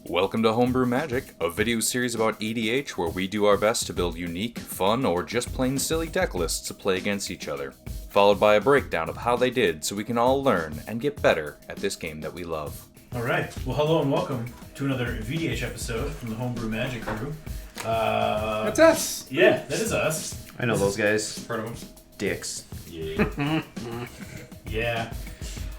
Welcome to Homebrew Magic, a video series about EDH where we do our best to build unique, fun, or just plain silly deck lists to play against each other, followed by a breakdown of how they did so we can all learn and get better at this game that we love. Alright, well hello and welcome to another VDH episode from the Homebrew Magic crew. That's us! Yeah, that is us. I know those guys. Part of them. Dicks. Yeah. Yeah.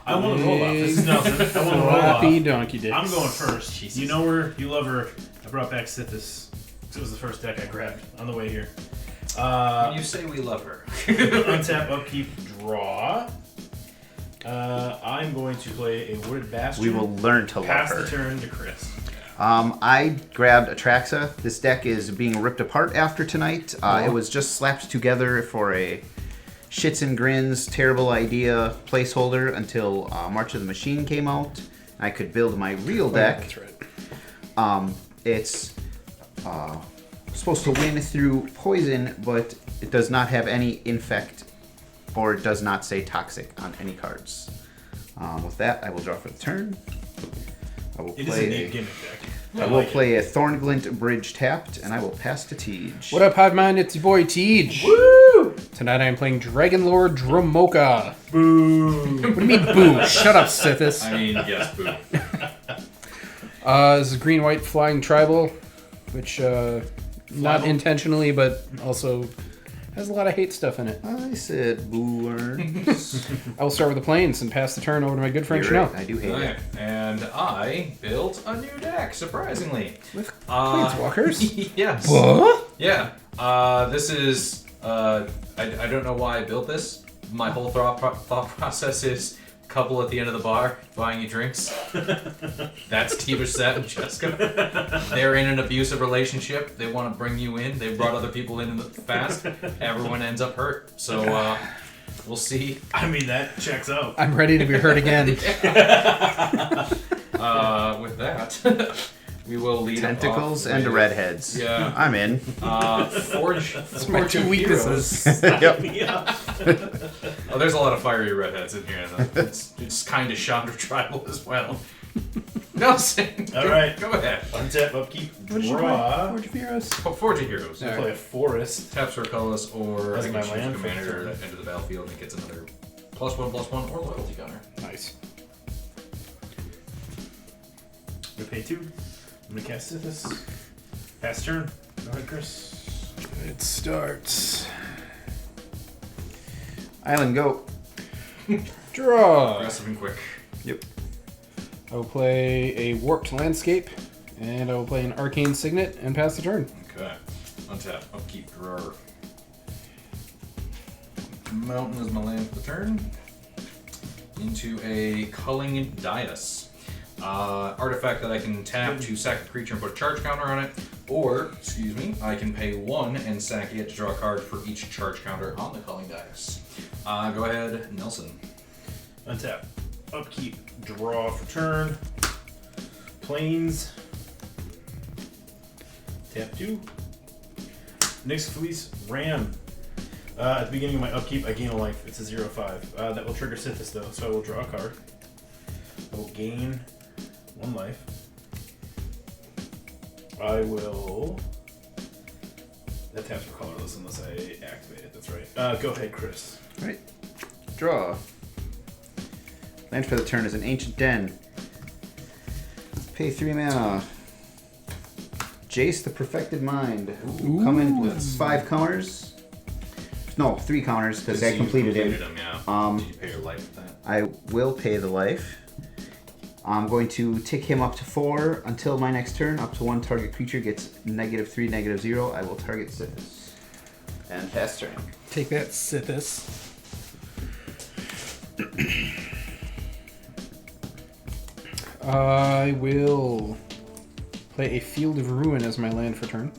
I want to roll off. This is Nelson. I want to roll off. Happy donkey dicks. I'm going first. Jesus. You know her, you love her. I brought back Sythis. It was the first deck I grabbed on the way here. When you say we love her. Untap, upkeep, draw. I'm going to play a Wooded Bastion. We will learn to love Pass her. the turn to Chris. I grabbed Atraxa. This deck is being ripped apart after tonight. It was just slapped together for a shits and grins, terrible idea placeholder until March of the Machine came out. I could build my real deck. That's right. It's supposed to win through poison, but it does not have any infect, or it does not say toxic on any cards. With that, I will draw for the turn. I will It is a neat gimmick deck. I will play a Thornglint Bridge tapped, and I will pass to Tej. What up, Hive-Mind? It's your boy, Tej. Woo! Tonight I am playing Dragon Lord Dromoka. Boo! What do you mean, boo? Shut up, Sythis. I mean, yes, boo. This is a green-white flying tribal, which, not intentionally, but also has a lot of hate stuff in it. I said boo worms. I will start with the plains and pass the turn over to my good friend You're Chanel. right, I do hate Okay. it. And I built a new deck, surprisingly. With planeswalkers? Yes. What? Yeah. This is, I don't know why I built this. My whole thought process is couple at the end of the bar buying you drinks. That's Tevesh, Szat, and Jeska. They're in an abusive relationship. They want to bring you in. They brought other people in fast. Everyone ends up hurt. So we'll see. I mean, that checks out. I'm ready to be hurt again. With that, we will lead Tentacles off and with- redheads. Yeah. I'm in. Forge. My Forge two of weaknesses. Yep. Yeah. Oh, there's a lot of fiery redheads in here. And it's kind of Chandra tribal as well. Nelson, All right. go ahead. Untap, upkeep, What did you draw. play? Forge of Heroes? Forge of Heroes. All right. Play a forest. Taps for colorless, or As I my can choose land for commander turn. that enter the battlefield and it gets another +1/+1 or loyalty counter. Nice. I'm gonna pay 2. I'm gonna cast Sythis. Pass turn. Go ahead, Chris. It starts. Island, go. Draw. Aggressive and quick. Yep. I will play a Warped Landscape, and I will play an Arcane Signet and pass the turn. Okay. Untap, upkeep, drawer. Mountain is my land for the turn. Into a Culling Dais. Artifact that I can tap to sack a creature and put a charge counter on it, or, excuse me, I can pay 1 and sack it to draw a card for each charge counter on the Culling Dais. Go ahead, Nelson. Untap, upkeep, draw for turn. Plains. Tap 2. Nyx Fleece, Ram. At the beginning of my upkeep, I gain a life. It's a 0/5. That will trigger Sythis though, so I will draw a card. I will gain 1 life. I will. That taps for colorless unless I activate it. That's right. Go ahead, Chris. Right. Draw. Land for the turn is an Ancient Den. Pay 3 mana. Jace the Perfected Mind. Ooh. Come in with 5 counters. No, 3 counters because I completed him. Yeah. Did you pay your life with that? I will pay the life. I'm going to tick him up to 4 until my next turn. Up to 1 target creature gets -3, -0. I will target Sythis. And pass turn. Take that, Sythis. I will play a Field of Ruin as my land for turn.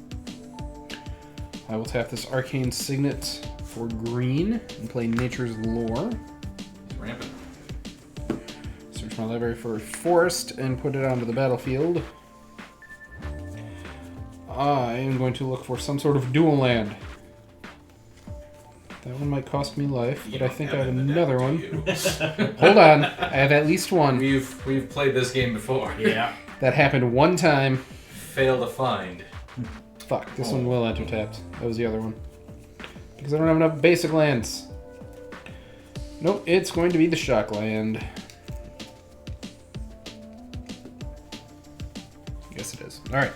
I will tap this Arcane Signet for green and play Nature's Lore. It's rampant. Search my library for a forest and put it onto the battlefield. I am going to look for some sort of dual land. That one might cost me life, but I think I have another one. Hold on, I have at least one. We've played this game before. Yeah. That happened one time. Fail to find. Fuck, this one will enter tapped. That was the other one. Because I don't have enough basic lands. Nope, it's going to be the shock land. Yes, it is. Alright.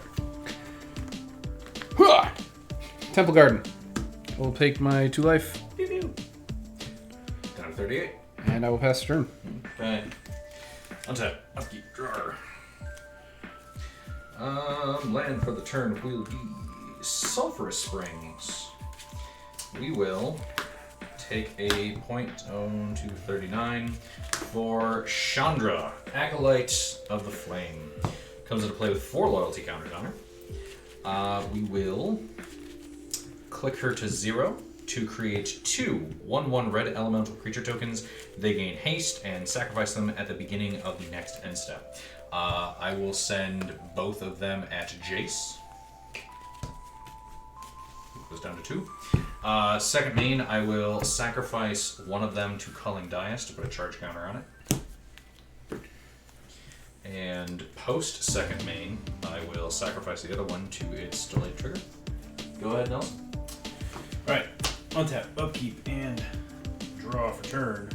Temple Garden. I will take my 2 life. Pew pew. Down to 38. And I will pass the turn. Okay. Untap. Upkeep. Drawer. Land for the turn will be Sulphurous Springs. We will take a point on to 39 for Chandra, Acolyte of the Flame. Comes into play with 4 loyalty counters on her. We will click her to 0 to create 2 1/1 red elemental creature tokens. They gain haste and sacrifice them at the beginning of the next end step. I will send both of them at Jace. Goes down to 2. Second main, I will sacrifice one of them to Culling Dais to put a charge counter on it. And post second main, I will sacrifice the other one to its delayed trigger. Go ahead, Nelson. Alright, untap, upkeep, and draw for turn.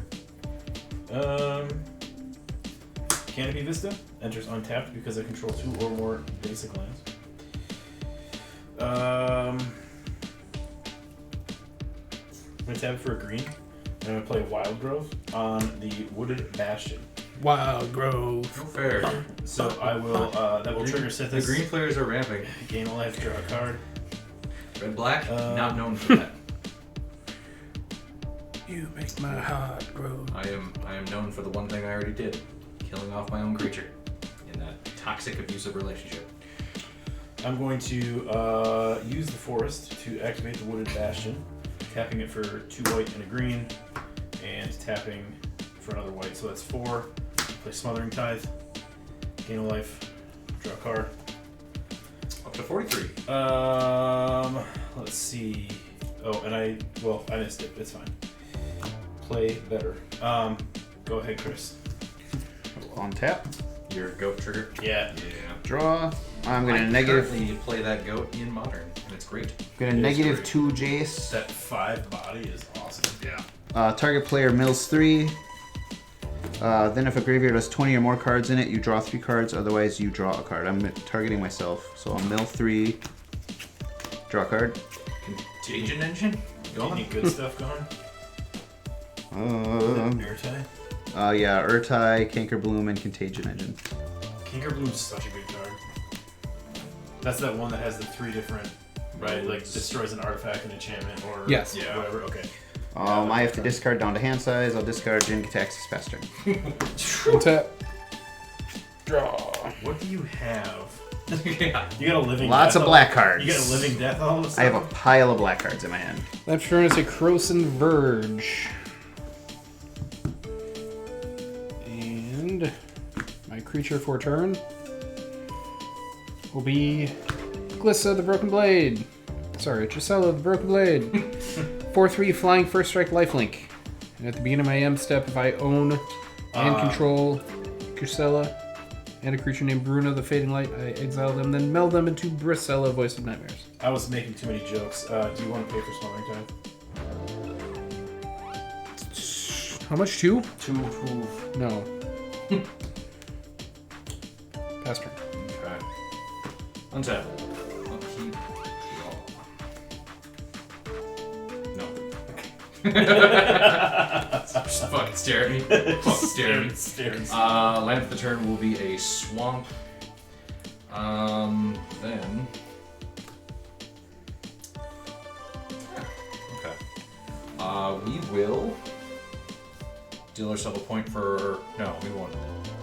Canopy Vista enters untapped because I control 2 or more basic lands. I'm going to tap it for a green. I'm going to play Wild Grove on the Wooded Bastion. Wild Grove. No fair. So I will, that will trigger Sythis. The green players are ramping. Gain a life, draw a card. Red black, not known for that. You make my heart grow. I am known for the one thing I already did. Killing off my own creature in that toxic, abusive relationship. I'm going to use the forest to activate the Wooded Bastion, tapping it for 2 white and a green, and tapping for another white. So that's 4. Play Smothering Tithe, gain a life, draw a card. Up to 43. Let's see. Oh, and I missed it. It's fine. Play better. Go ahead, Chris. On tap. Your goat trigger. Yeah. Yeah. Draw. I'm going to I negative. currently play that goat in Modern, and it's great. Going to It is negative great. 2 Jace. That 5 body is awesome. Yeah. Target player mills 3. Then if a graveyard has 20 or more cards in it, you draw 3 cards. Otherwise, you draw a card. I'm targeting myself. So I'll mill 3. Draw a card. Contagion Engine? Go Any on. good stuff going? Airtie? Yeah, Urtai, Cankerbloom, and Contagion Engine. Kinkerbloom's such a good card. That's that one that has the 3 different, right? Like destroys an artifact, an enchantment, or Yes. yeah, whatever. Okay. I have to discard down to hand size. I'll discard Jin Kataxis Pester. Untap. Draw. What do you have? Yeah. You got a living. Lots death of black cards. You got a living death all of a I have sudden. a pile of black cards in my hand. Left turn is a Croson Verge. And my creature for turn will be Glissa the Broken Blade. Sorry, Gisela the Broken Blade. 4/3 flying first strike lifelink. And at the beginning of my M step, if I own and control Gisela and a creature named Bruna the Fading Light, I exile them, then meld them into Brisella Voice of Nightmares. I was making too many jokes. Do you want to pay for Smothering Tithe? How much? 2? 2. No. Pass turn. Okay. Untap. Upkeep. Draw. No. Just fucking stare at me. Fucking stare at me. Stairs. Land for the turn will be a swamp. Then. Okay. We will deal ourselves a point for. No, we won't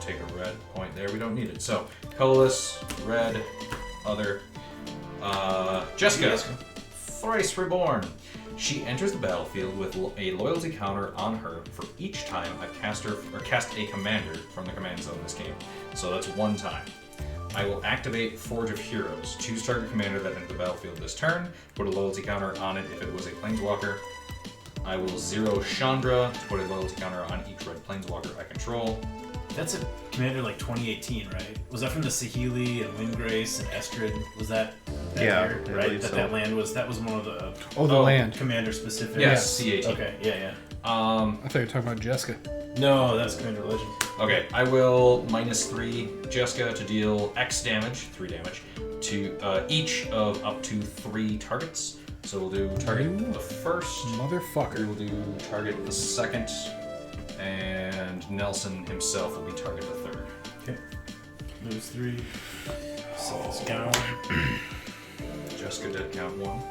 take a red point there. We don't need it. So, colorless, red, other. Jeska. Thrice Reborn. She enters the battlefield with a loyalty counter on her for each time I've cast a commander from the command zone this game. So that's 1 time. I will activate Forge of Heroes. Choose target commander that entered the battlefield this turn. Put a loyalty counter on it if it was a planeswalker. I will 0 Chandra to put a loyalty counter on each red planeswalker I control. That's a Commander like 2018, right? Was that from the Saheeli and Windgrace and Estrid? Was that Yeah, year, I right? believe so. That land was one of the The land. Commander specific. Yes, C18. Okay, yeah. I thought you were talking about Jeska. No, that's Commander Legend. Okay, I will -3 Jeska to deal X damage, 3 damage, to each of up to 3 targets. So we'll do target the first, Motherfucker. we'll do target the second, and Nelson himself will be target the third. Okay. Those 3. So it's down. Jeska did count 1.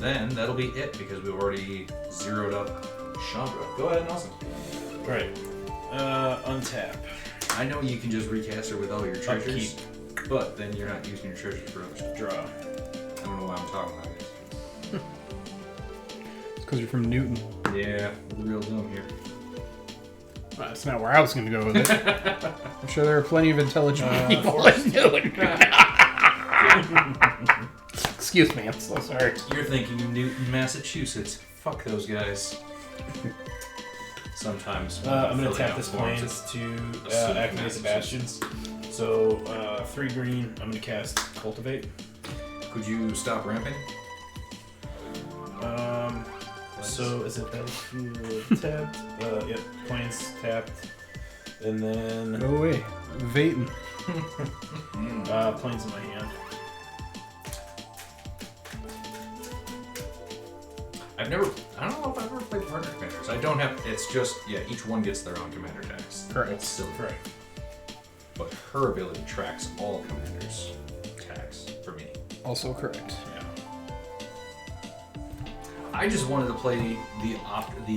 Then that'll be it because we've already zeroed up Chandra. Go ahead, Nelson. Right. Untap. I know you can just recast her with all your treasures, but then you're not using your treasures for other stuff. Draw. I don't know why I'm talking about this. It's because you're from Newton. Yeah, the real dumb here. Well, that's not where I was going to go with it. I'm sure there are plenty of intelligent people forest. in Newton. Excuse me, I'm so sorry. You're thinking of Newton, Massachusetts. Fuck those guys. Sometimes. I'm going to filling tap out this forms, plains to assume activate the bastions. So 3 green. I'm going to cast Cultivate. Could you stop ramping? So is it Battlefield tapped? Yep. Plains tapped. And then Go away. Vaten. plains in my hand. I don't know if I've ever played partner commanders. I don't have. It's just each one gets their own commander tax. Correct. That's silly. Correct. But her ability tracks all commanders' tax for me. Also correct. I just wanted to play the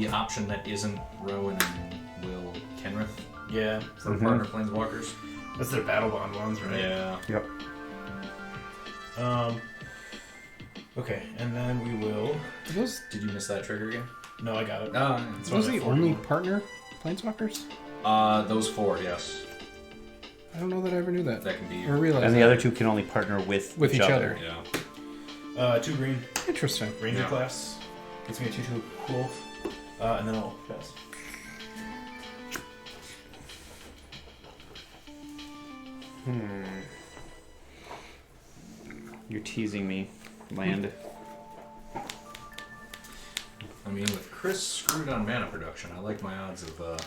option that isn't Rowan and Will Kenrith Yeah. for partner planeswalkers. That's their battle bond ones, right? Yeah. Yep. Okay, and then we will. Are those Did you miss that trigger again? No, I got it. are those the That's only partner planeswalkers? Those 4, yes. I don't know that I ever knew that. That can be. Or realized And the that. other 2 can only partner with With each other. Yeah. 2 green. Interesting. Ranger Yeah. class. Gets me a 2/2 wolf. And then I'll pass. You're teasing me, land. I mean, with Chris screwed on mana production, I like my odds of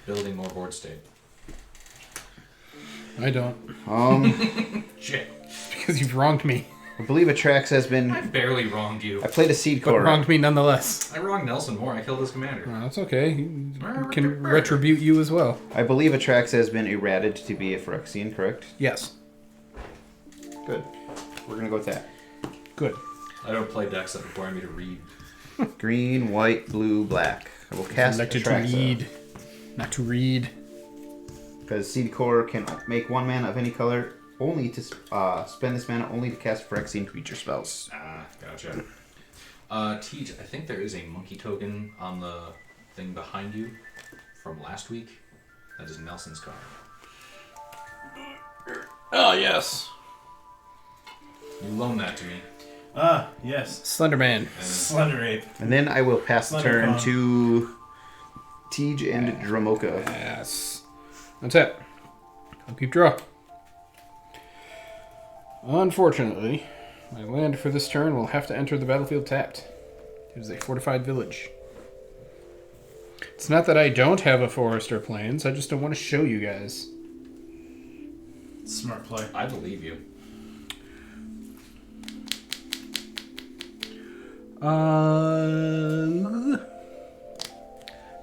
building more board state. I don't. Shit. Because you've wronged me. I believe Atraxa has been. I barely wronged you. I played a seed But core. wronged me nonetheless. I wronged Nelson more. I killed his commander. Well, that's okay. He can retribute you as well. I believe Atraxa has been errated to be a Phyrexian, correct? Yes. Good. We're gonna go with that. Good. I don't play decks that require me to read. Green, white, blue, black. I will cast Elected to Atraxa. read. Not to read. Because Seed Core can make 1 mana of any color, only to spend this mana only to cast Phyrexian creature spells. Ah, gotcha. Teej, I think there is a monkey token on the thing behind you from last week. That is Nelson's card. Oh, yes. You loaned that to me. Yes. Slenderman. And Slender Ape. And then I will pass the Slender turn Con. to Tej and Dromoka. Yes. That's it. I'll keep draw. Unfortunately, my land for this turn will have to enter the battlefield tapped. It is a fortified village. It's not that I don't have a forest or plains, I just don't want to show you guys. Smart play. I believe you.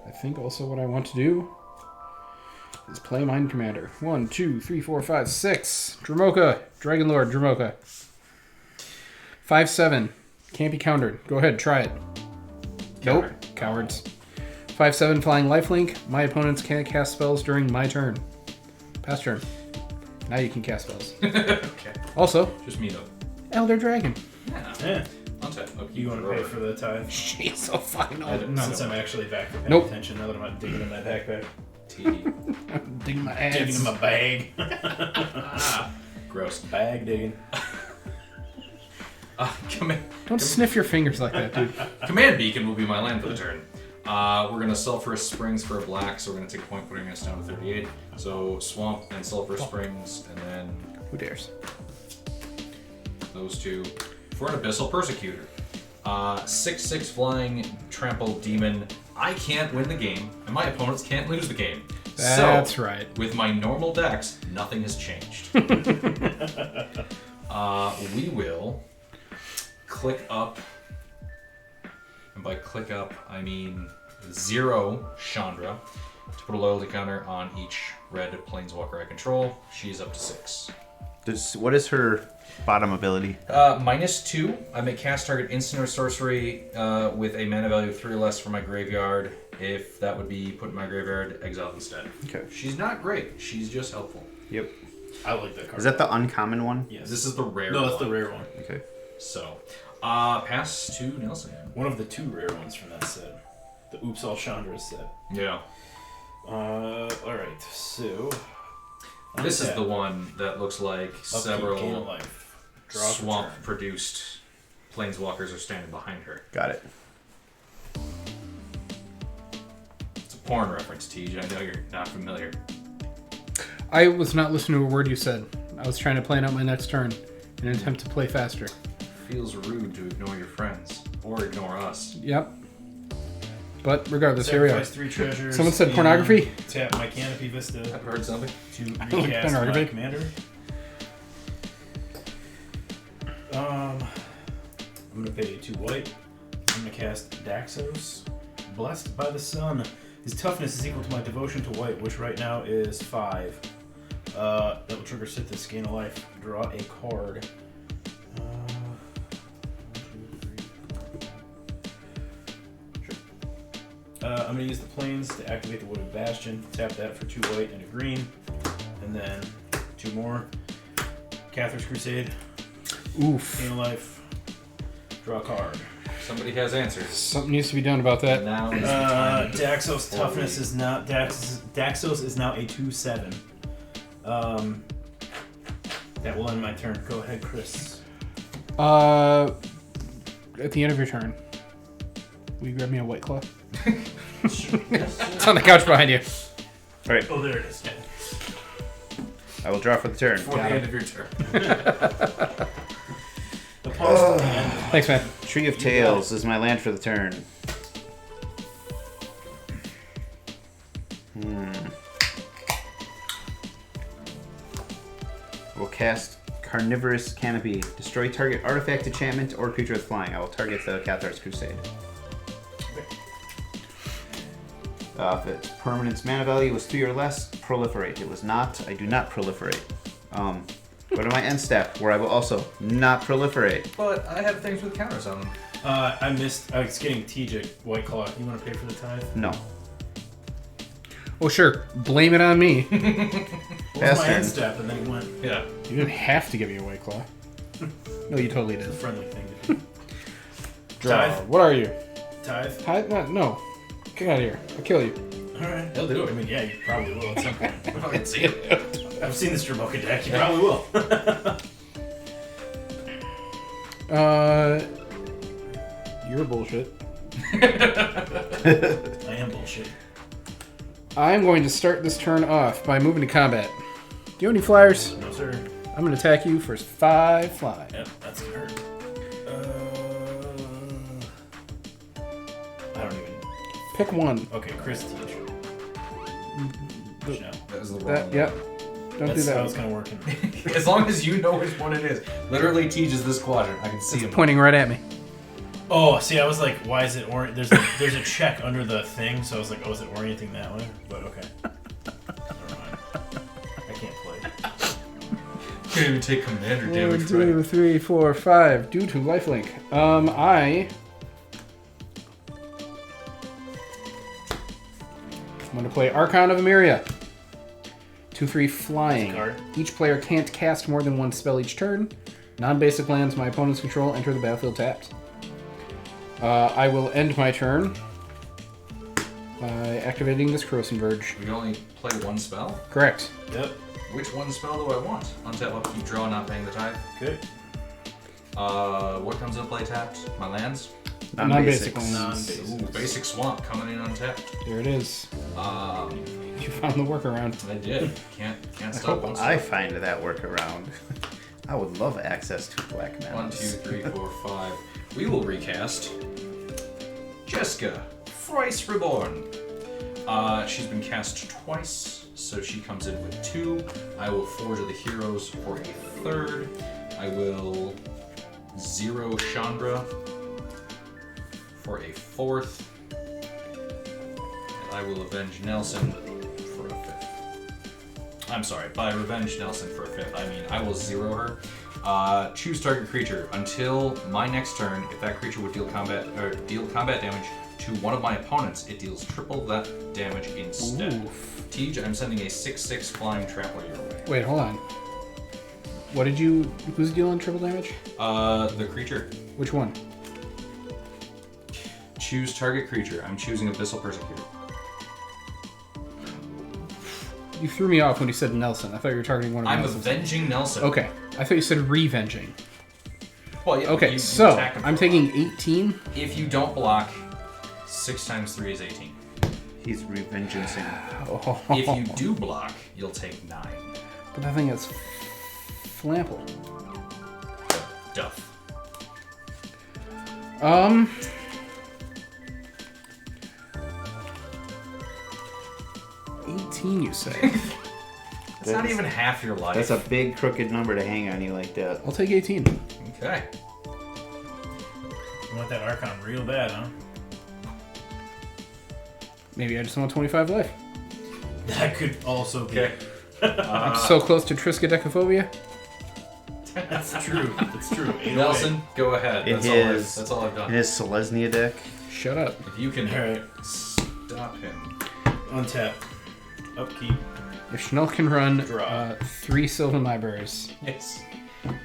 I think also what I want to do is play Mind Commander. 1, 2, 3, 4, 5, 6. Dromoka. Dragon Lord Dromoka. 5/7. Can't be countered. Go ahead, try it. Nope. Cowards. 5/7 flying lifelink. My opponents can't cast spells during my turn. Pass turn. Now you can cast spells. Okay. Also, Just me though. Elder Dragon. Yeah. Yeah. Untap. Okay. You want to pay for the tithe? She's so fucking I old. don't- Since I'm actually back to paying Nope. attention now that I'm not digging in my backpack. TD. Digging my Digging ass. in my bag. Gross. Bag digging. Command Don't sniff your fingers like that, dude. Beacon will be my land for the turn. We're gonna Sulphurous Springs for a black, so we're gonna take a point, putting us down to 38. So Swamp and Sulphurous Springs, and then Who dares? those two for an Abyssal Persecutor. 6/6 flying trample demon. I can't win the game, and my opponents can't lose the game. That's so, right. With my normal decks, nothing has changed. We will click up, and by click up, I mean 0 Chandra, to put a loyalty counter on each red planeswalker I control. She's up to 6. What is her bottom ability? -2. I may cast target instant or sorcery with a mana value of 3 or less from my graveyard. If that would be put in my graveyard, exile instead. Okay. She's not great. She's just helpful. Yep. I like that card. Is that the uncommon one? Yes. This is the rare No, one. that's the rare one. Okay. So, pass to Nelson. One of the 2 rare ones from that set. The Oops All Chandra set. Yeah. Alright, so... This is the one that looks like Gain of several life. Draw for turn. swamp-produced planeswalkers are standing behind her. Got it. It's a porn reference, Tej. I know you're not familiar. I was not listening to a word you said. I was trying to plan out my next turn in an attempt to play faster. Feels rude to ignore your friends or ignore us. Yep. But regardless, here we are. Sacrifice 3 treasures. Someone said and pornography? Tap my Canopy Vista I've heard something. to like recast my pornography. commander. I'm gonna pay 2 white. I'm gonna cast Daxos. Blessed by the Sun. His toughness is equal to my devotion to white, which right now is 5. That will trigger Sythis, gain a life. Draw a card. 1, 2, 3, 4. Sure. I'm gonna use the planes to activate the Wooded Bastion. Tap that for 2 white and a green. And then 2 more. Cathar's Crusade. Oof. Gain a life. Draw a card. Somebody has answers. Something needs to be done about that. Now is the time. Daxos before toughness we- is now Daxos is now a 2/7. That will end my turn. Go ahead, Chris. At the end of your turn, will you grab me a White Claw? It's on the couch behind you. All right. Oh, there it is. I will draw for the turn. Before the end of your turn. The pause to the end. Thanks, man. Tree of Tales is my land for the turn. We'll cast Carnivorous Canopy. Destroy target artifact, enchantment, or creature with flying. I will target the Cathar's Crusade. If its permanent's mana value was 3 or less, proliferate. It was not. I do not proliferate. Go to my end step, where I will also not proliferate. But I have things with counters on them. I missed. I was getting TJ White Claw. You want to pay for the tithe? No. Oh, sure. Blame it on me. What was Pass my turn. end step? And then he went. Yeah. You didn't have to give me a White Claw. No, you totally It's a did. friendly thing to do. Draw. Tithe. What are you? Tithe. Tithe? No. Get out of here. I'll kill you. All right. He'll do it. I mean, yeah, you probably will at some point. I can see it. I've seen this Dromoka deck. You probably will. You're bullshit. I am bullshit. I'm going to start this turn off by moving to combat. Do you have any flyers? No, sir. I'm going to attack you for 5 fly. Yep, that's gonna hurt. I don't even. Pick one. Okay, Chris teach. No. That was the wrong That, one. yep. Don't That's do how that. it's gonna work. As long as you know which one it is. Literally teaches this quadrant. I can see him. Pointing right at me. Oh, see, I was like, why is it there's a check under the thing, so I was like, oh, is it orienting that way? But okay. Never mind. I can't play. Can't even take commander 1, damage. 2, Right? 3, 4, 5. Due to lifelink. I'm going to play Archon of Emeria. 2/3 flying. Card. Each player can't cast more than one spell each turn. Non-basic lands my opponent's control enter the battlefield tapped. I will end my turn by activating this Corrosive Verge. We can only play one spell? Correct. Yep. Which one spell do I want? Untap upkeep, draw, not paying the tithe. Good. What comes into play tapped? My lands? Non-basic Non-basics. lands. Non-basic. Ooh, basic swamp coming in untapped. There it is. Um, You found the workaround. I did. Can't I stop. hope I find that workaround. I would love access to black 1, 2, manas. 3, 4, 5. We will recast Jeska, Thrice Reborn. She's been cast twice, so she comes in with 2. I will Forge of the Heroes for a 3rd. I will 0 Chandra for a 4th. And I will Avenge Nelson for a 5th. I'm sorry, by Revenge Nelson for a 5th, I mean I will 0 her. Choose target creature. Until my next turn, if that creature would deal combat damage to one of my opponents, it deals triple that damage instead. Oof. Tej, I'm sending a 6/6 flying trampler your way. Wait, hold on. What did you... Who's dealing triple damage? The creature. Which one? Choose target creature. I'm choosing Abyssal Persecutor. You threw me off when you said Nelson. I thought you were targeting one of I'm Nelson's. avenging Nelson. Okay. I thought you said revenging. Well, yeah, Okay, you so attack him I'm for a taking lot. 18. If you don't block, 6 times 3 is 18. He's revengeancing. If you do block, you'll take 9. But that thing is flample. Duff. 18, you say? That's not even half your life. That's a big crooked number to hang on you like that. I'll take 18. Okay. You want that Archon real bad, huh? Maybe I just want 25 life. That could also be. Okay. I'm so close to Triskaidekaphobia. That's true. It's true. 808. Nelson, go ahead. In That's all I've in done. his Selesnya deck. Shut up. If you can Alright. stop him. Untap. Upkeep. If Schnell can run Draw. 3 Sylvan Libraries, Yes.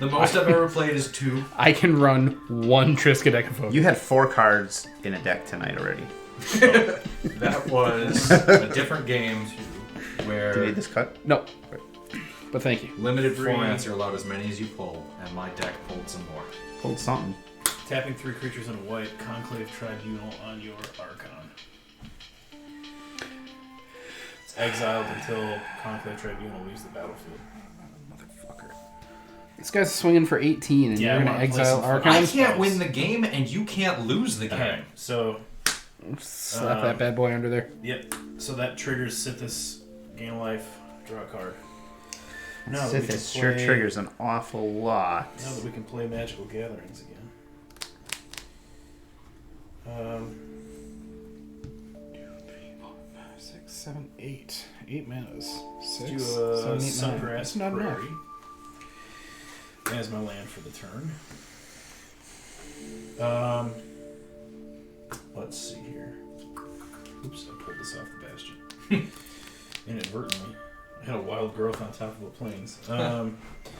The most I've ever played is 2. I can run 1 Triskaidekaphobia. You had 4 cards in a deck tonight already. That was a different game Do you where need this cut? No. But thank you. limited 3. formats are allowed as many as you pull, and my deck pulled some more. Pulled something. Tapping 3 creatures in white. Conclave Tribunal on your Archon. It's exiled until Conclave Tribunal leaves the battlefield. Motherfucker. This guy's swinging for 18, and Yeah, you're I going to wanna play exile some Archon? I can't win the game, and you can't lose the game. Alright, so Slap that bad boy under there. yep. So that triggers Sythis, gain a life, draw a card. Now that we can Sythis sure play- triggers an awful lot. Now that we can play Magical Gatherings again. 6, 7, 8. 8 manas. 6, Do 7, 8, 9. Sungrass That's not enough. Prairie as my land for the turn. Let's see here. Oops, I pulled this off the Bastion. Inadvertently. I had a wild growth on top of the plains.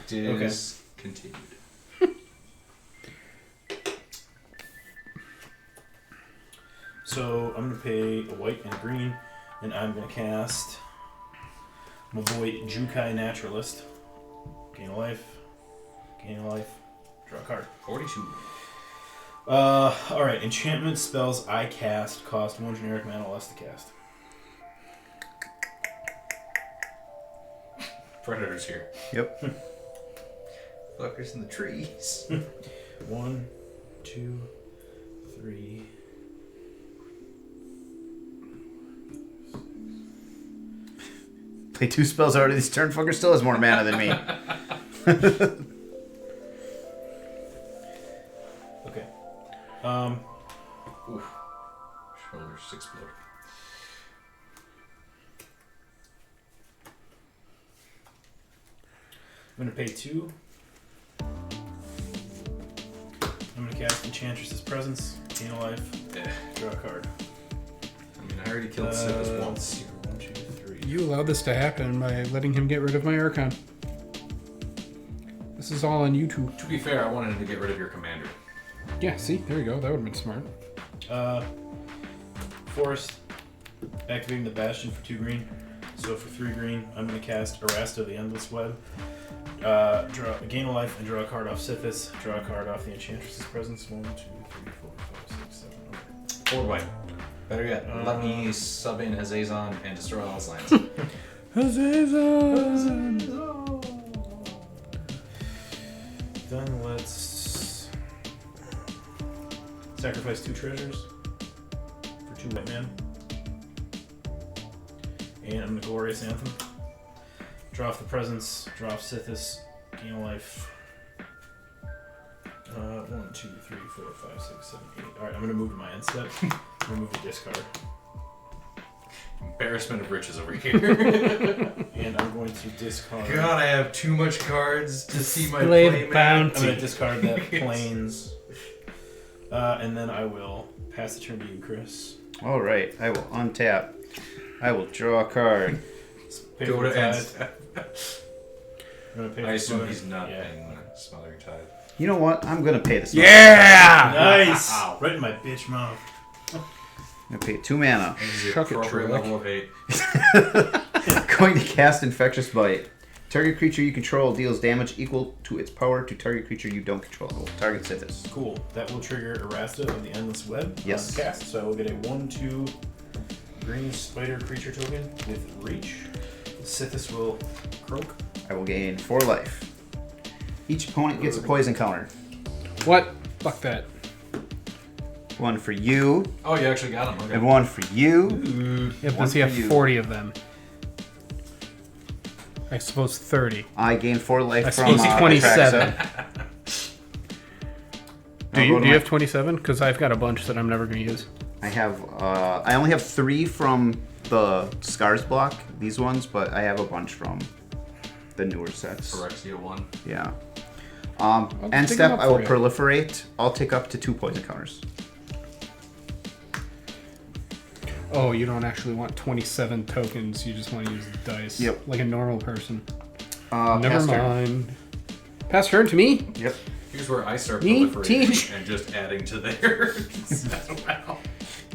Discontinued. So I'm going to pay a white and a green, and I'm going to cast my boy Jukai Naturalist. Gain a life, draw a card. 42. Alright, enchantment spells I cast cost 1 generic mana less to cast. Predators here. Yep. Fuckers in the trees. 1, 2, 3. Play 2 spells already this turn. Fucker still has more mana than me. Okay. Oof. Shoulders explode. I'm going to pay 2. I'm going to cast Enchantress's Presence, gain a life, draw a card. I mean, I already killed Sythis Let's once. see here. 1, 2, 3. You allowed this to happen by letting him get rid of my Archon. This is all on YouTube. To be fair, I wanted him to get rid of your commander. Yeah, see? There you go. That would have been smart. Forest, activating the Bastion for 2 green. So for 3 green, I'm going to cast Erasta the Endless Web. Gain a life and draw a card off Sythis. Draw a card off the Enchantress's Presence. 1, 2, 3, 4, 5, 6, Forward white. Better yet, let me sub in Azazon and destroy all his lands. Then let's sacrifice 2 treasures for 2 white men. And I'm gonna Glorious Anthem. Draw off the presence, draw off Sythis, gain a life. 1, 2, 3, 4, 5, 6, 7, 8. Alright, I'm gonna move to my end step. I'm gonna move the discard. Embarrassment of riches over here. And I'm going to discard. God, I have too much cards to see my Display play, the man. I'm bounty. gonna discard that plains. And then I will pass the turn to you, Chris. All right, I will untap. I will draw a card. Pay Go for to the end tithe. step. I'm gonna pay I for assume the he's not yeah. paying the smothering tithe. You know what? I'm gonna pay this. Yeah! Nice! Wow. Right in my bitch mouth. I'm gonna pay 2 mana. This is Chuck it, appropriate Trick. level of hate. Going to cast Infectious Bite. Target creature you control deals damage equal to its power to target creature you don't control. Target Sythis. Cool. That will trigger Errata of the Endless Web. Yes. Cast. So I will get a 1/2 green spider creature token with reach. Sythis will croak. I will gain 4 life. Each opponent gets a poison counter. What? Fuck that. 1 for you, Oh, you actually got him. Okay. and 1 for you. Yeah, One does he for have you. 40 of them? I suppose 30. I gain 4 life I from suppose 27. Atraxa. Do I'll you go to have my- 27? Because I've got a bunch that I'm never going to use. I have. I only have 3 from the Scars block. These ones, but I have a bunch from the newer sets. Phyrexia 1. Yeah. I'll End dig 'em step, up I will for you. proliferate. I'll take up to 2 poison counters. Oh, you don't actually want 27 tokens. You just want to use the dice. Yep. Like a normal person. Pass Never turn. mind. Pass turn to me? Yep. Here's where I start Me? proliferating Teach. and just adding to theirs as well.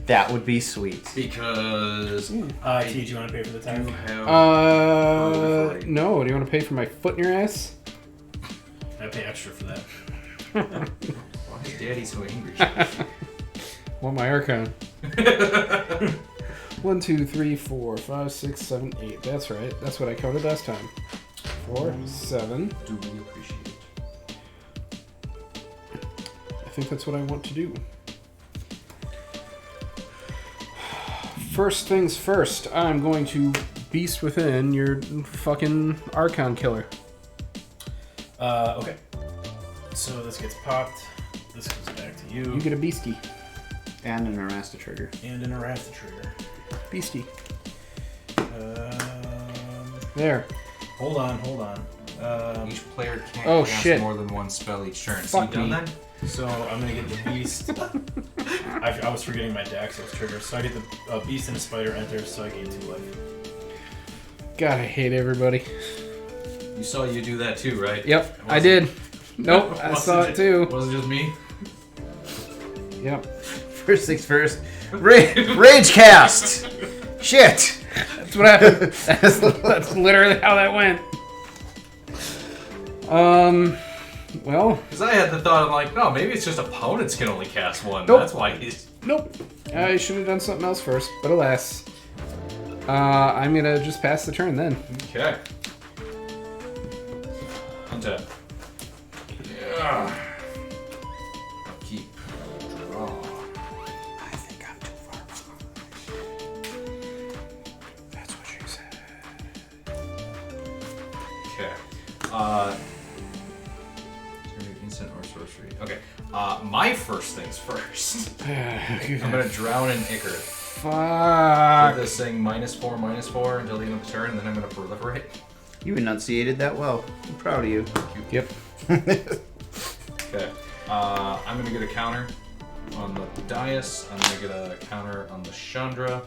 That would be sweet. Because T, do you want to pay for the you tithe? have proliferate. No. Do you want to pay for my foot in your ass? I pay extra for that. Why is Daddy so angry? Want my Archon. 1, 2, 3, 4, 5, 6, 7, 8. That's right. That's what I counted last time. 4, 7. Do we appreciate it? I think that's what I want to do. First things first, I'm going to Beast Within your fucking Archon killer. Okay. So this gets popped. This goes back to you. You get a Beastie. And an Errata trigger. And an Errata trigger. Beastie. Um, There. hold on. Each player can't Oh, cast shit. more than 1 spell each turn. Fuck so you done me. that? So I'm gonna get the beast. I was forgetting my Daxos trigger. So I get the beast and a spider enter. So I gain 2 life. God, I hate everybody. You saw you do that too, right? Yep, It I wasn't- did. Nope, I wasn't saw it too. Wasn't just me. Yep. First things first. Rage cast! Shit! That's what happened. That's literally how that went. Well, Because I had the thought, I'm like, no, maybe it's just opponents can only cast 1. Nope. That's why he's. nope. I should have done something else first, but alas. I'm gonna just pass the turn then. Okay. Untap. Yeah. Upkeep. Draw. I think I'm too far. That's what she said. Okay. Target instant or sorcery. Okay. My first things first. I'm gonna drown an Ichor. Fuck. This thing -4/-4 until the end of the turn, and then I'm gonna proliferate. You enunciated that well. I'm proud of you. Yep. Okay. I'm gonna get a counter on the Dais. I'm gonna get a counter on the Chandra.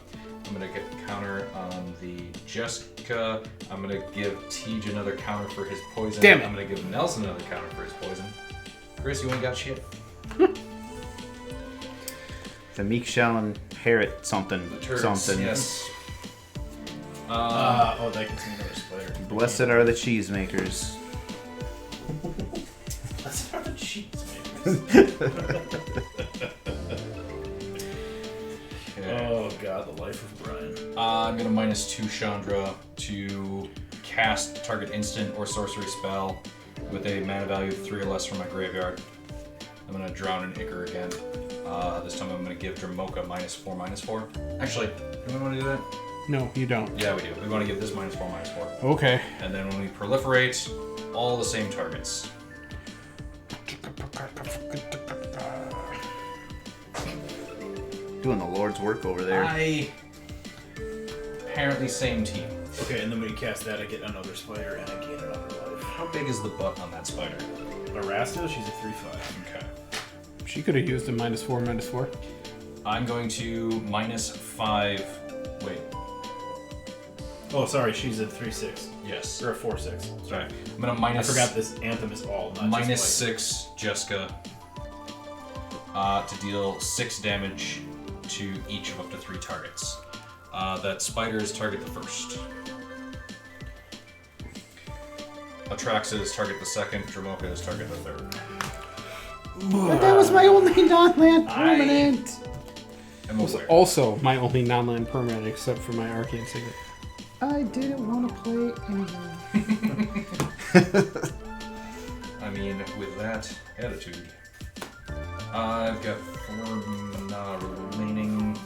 I'm gonna get a counter on the Jeska. I'm gonna give Tej another counter for his poison. Damn it. I'm gonna give Nelson another counter for his poison. Chris, you ain't got shit. The Meek shall inherit something. Turds, Something. Yes. Oh, that gets me another spider. Blessed are the cheesemakers. That's not the cheese makers. life of Brian. I'm gonna -2 Chandra to cast target instant or sorcery spell with a mana value of 3 or less from my graveyard. I'm gonna drown an Ichor again. This time I'm gonna give Dromoka -4/-4. Actually, do we want to do that? No, you don't. Yeah, we do. We want to give this -4/-4. Okay. And then when we proliferate, all the same targets. Doing the Lord's work over there. Apparently same team. Okay, and then when you cast that, I get another spider and I gain another life. How big is the butt on that spider? Atraxa, she's a 3/5. Okay. She could have used a -4/-4. I'm going to -5. Wait. Oh, sorry, she's a 3/6 Yes. or a 4/6. Sorry. I'm gonna minus. I forgot this anthem is all not just white. -6 Jeska to deal 6 damage to each of up to 3 targets. That spiders target the first. Atraxa is target the second. Dromoka is target the third. But that was my only non-land permanent. I'm Was aware. also my only non-land permanent except for my Arcane Signet. I didn't want to play anyway. I mean, with that attitude, I've got 4 remaining.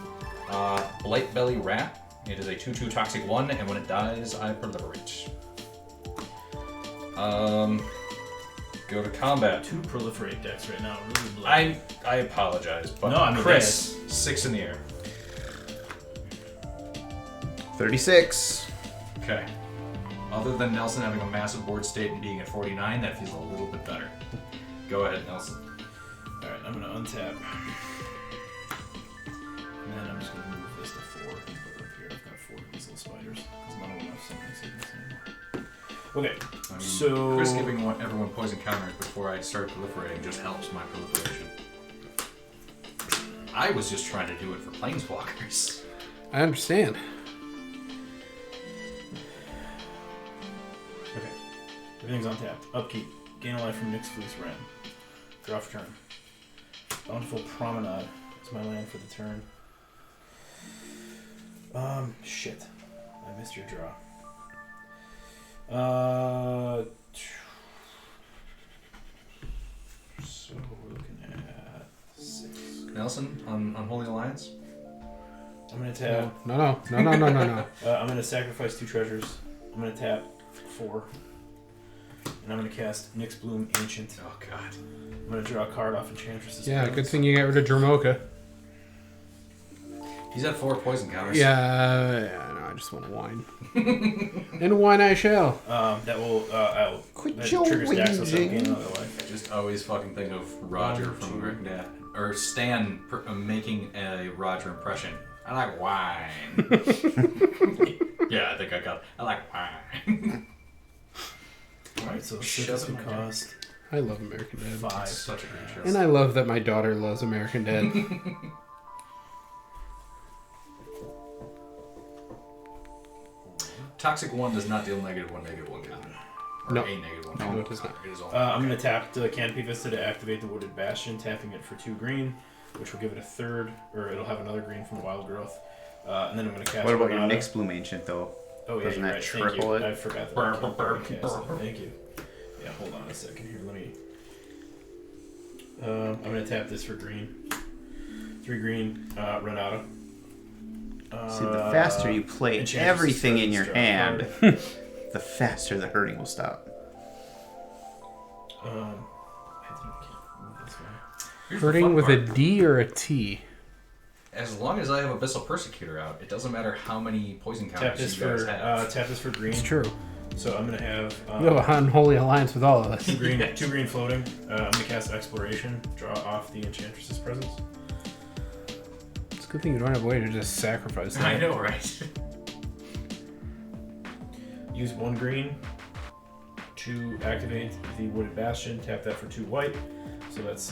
Blight Belly Rat. It is a 2/2 toxic 1, and when it dies, I proliferate. Go to combat. 2 proliferate decks right now. Really black. I apologize, but No, I mean, Chris, 6 in the air. 36. Okay. Other than Nelson having a massive board state and being at 49, that feels a little bit better. Go ahead, Nelson. Alright, I'm gonna untap. And then I'm just gonna move this to 4 and put it up here. I've got 4 of these little spiders. Because I don't have so many Sythis anymore. Okay, I mean, so... Chris giving everyone poison counters before I start proliferating just helps my proliferation. I was just trying to do it for planeswalkers. I understand. Okay. Everything's untapped. Upkeep. Gain a life from Nyx Fleece Ren. Draw for turn. Bountiful Promenade is my land for the turn. Shit. I missed your draw. So we're looking at 6. Nelson, on Holy Alliance? I'm gonna tap. No. I'm gonna sacrifice 2 treasures. I'm gonna tap 4. And I'm gonna cast Nyx Bloom Ancient. Oh, God. I'm gonna draw a card off Enchantress's Yeah, Presence. good thing you got rid of Dromoka. He's at 4 poison counters. Yeah, no, I just want to whine. And wine I shall. That will I'll Quit that your triggers Daxos, so whinging. gain another life. I just always fucking think of Roger 1, from 2. American Dad. Or Stan making a Roger impression. I like wine. Yeah, I think I got it. I like wine. Alright, so Shove 6 it can in my cost I love American Dad. 5. Such a great show. And I love that my daughter loves American Dad. Toxic 1 does not deal -1/-1 counter. Or No. a -1 No, counter. it does not. It is all I'm gonna tap the Canopy Vista to activate the Wooded Bastion, tapping it for 2 green, which will give it a 3rd, or it'll have another green from the Wild Growth. And then I'm gonna cast. What about your Renata. Nyx Bloom Ancient, though? Oh yeah, Doesn't you're that right. triple Thank you. it? I forgot that. Burr, I can't burr, cast it. burr. Thank you. Yeah, hold on a second here. Let me. I'm gonna tap this for green. 3 green. Renata. See, the faster you play Enchantress's everything in your Presence, hand, draw a card. the faster the hurting will stop. I think I can't move this way. Here's the Hurting fun with a part. D or a T? As long as I have Abyssal Persecutor out, it doesn't matter how many poison Tap counters this you guys for have. tap this for green. It's true. So I'm gonna have You have an unholy alliance with all of us. 2 green floating. I'm gonna cast Exploration. Draw off the Enchantress's Presence. It's a good thing you don't have a way to just sacrifice that. I know, right? Use 1 green to activate the Wooded Bastion. Tap that for 2 white. So that's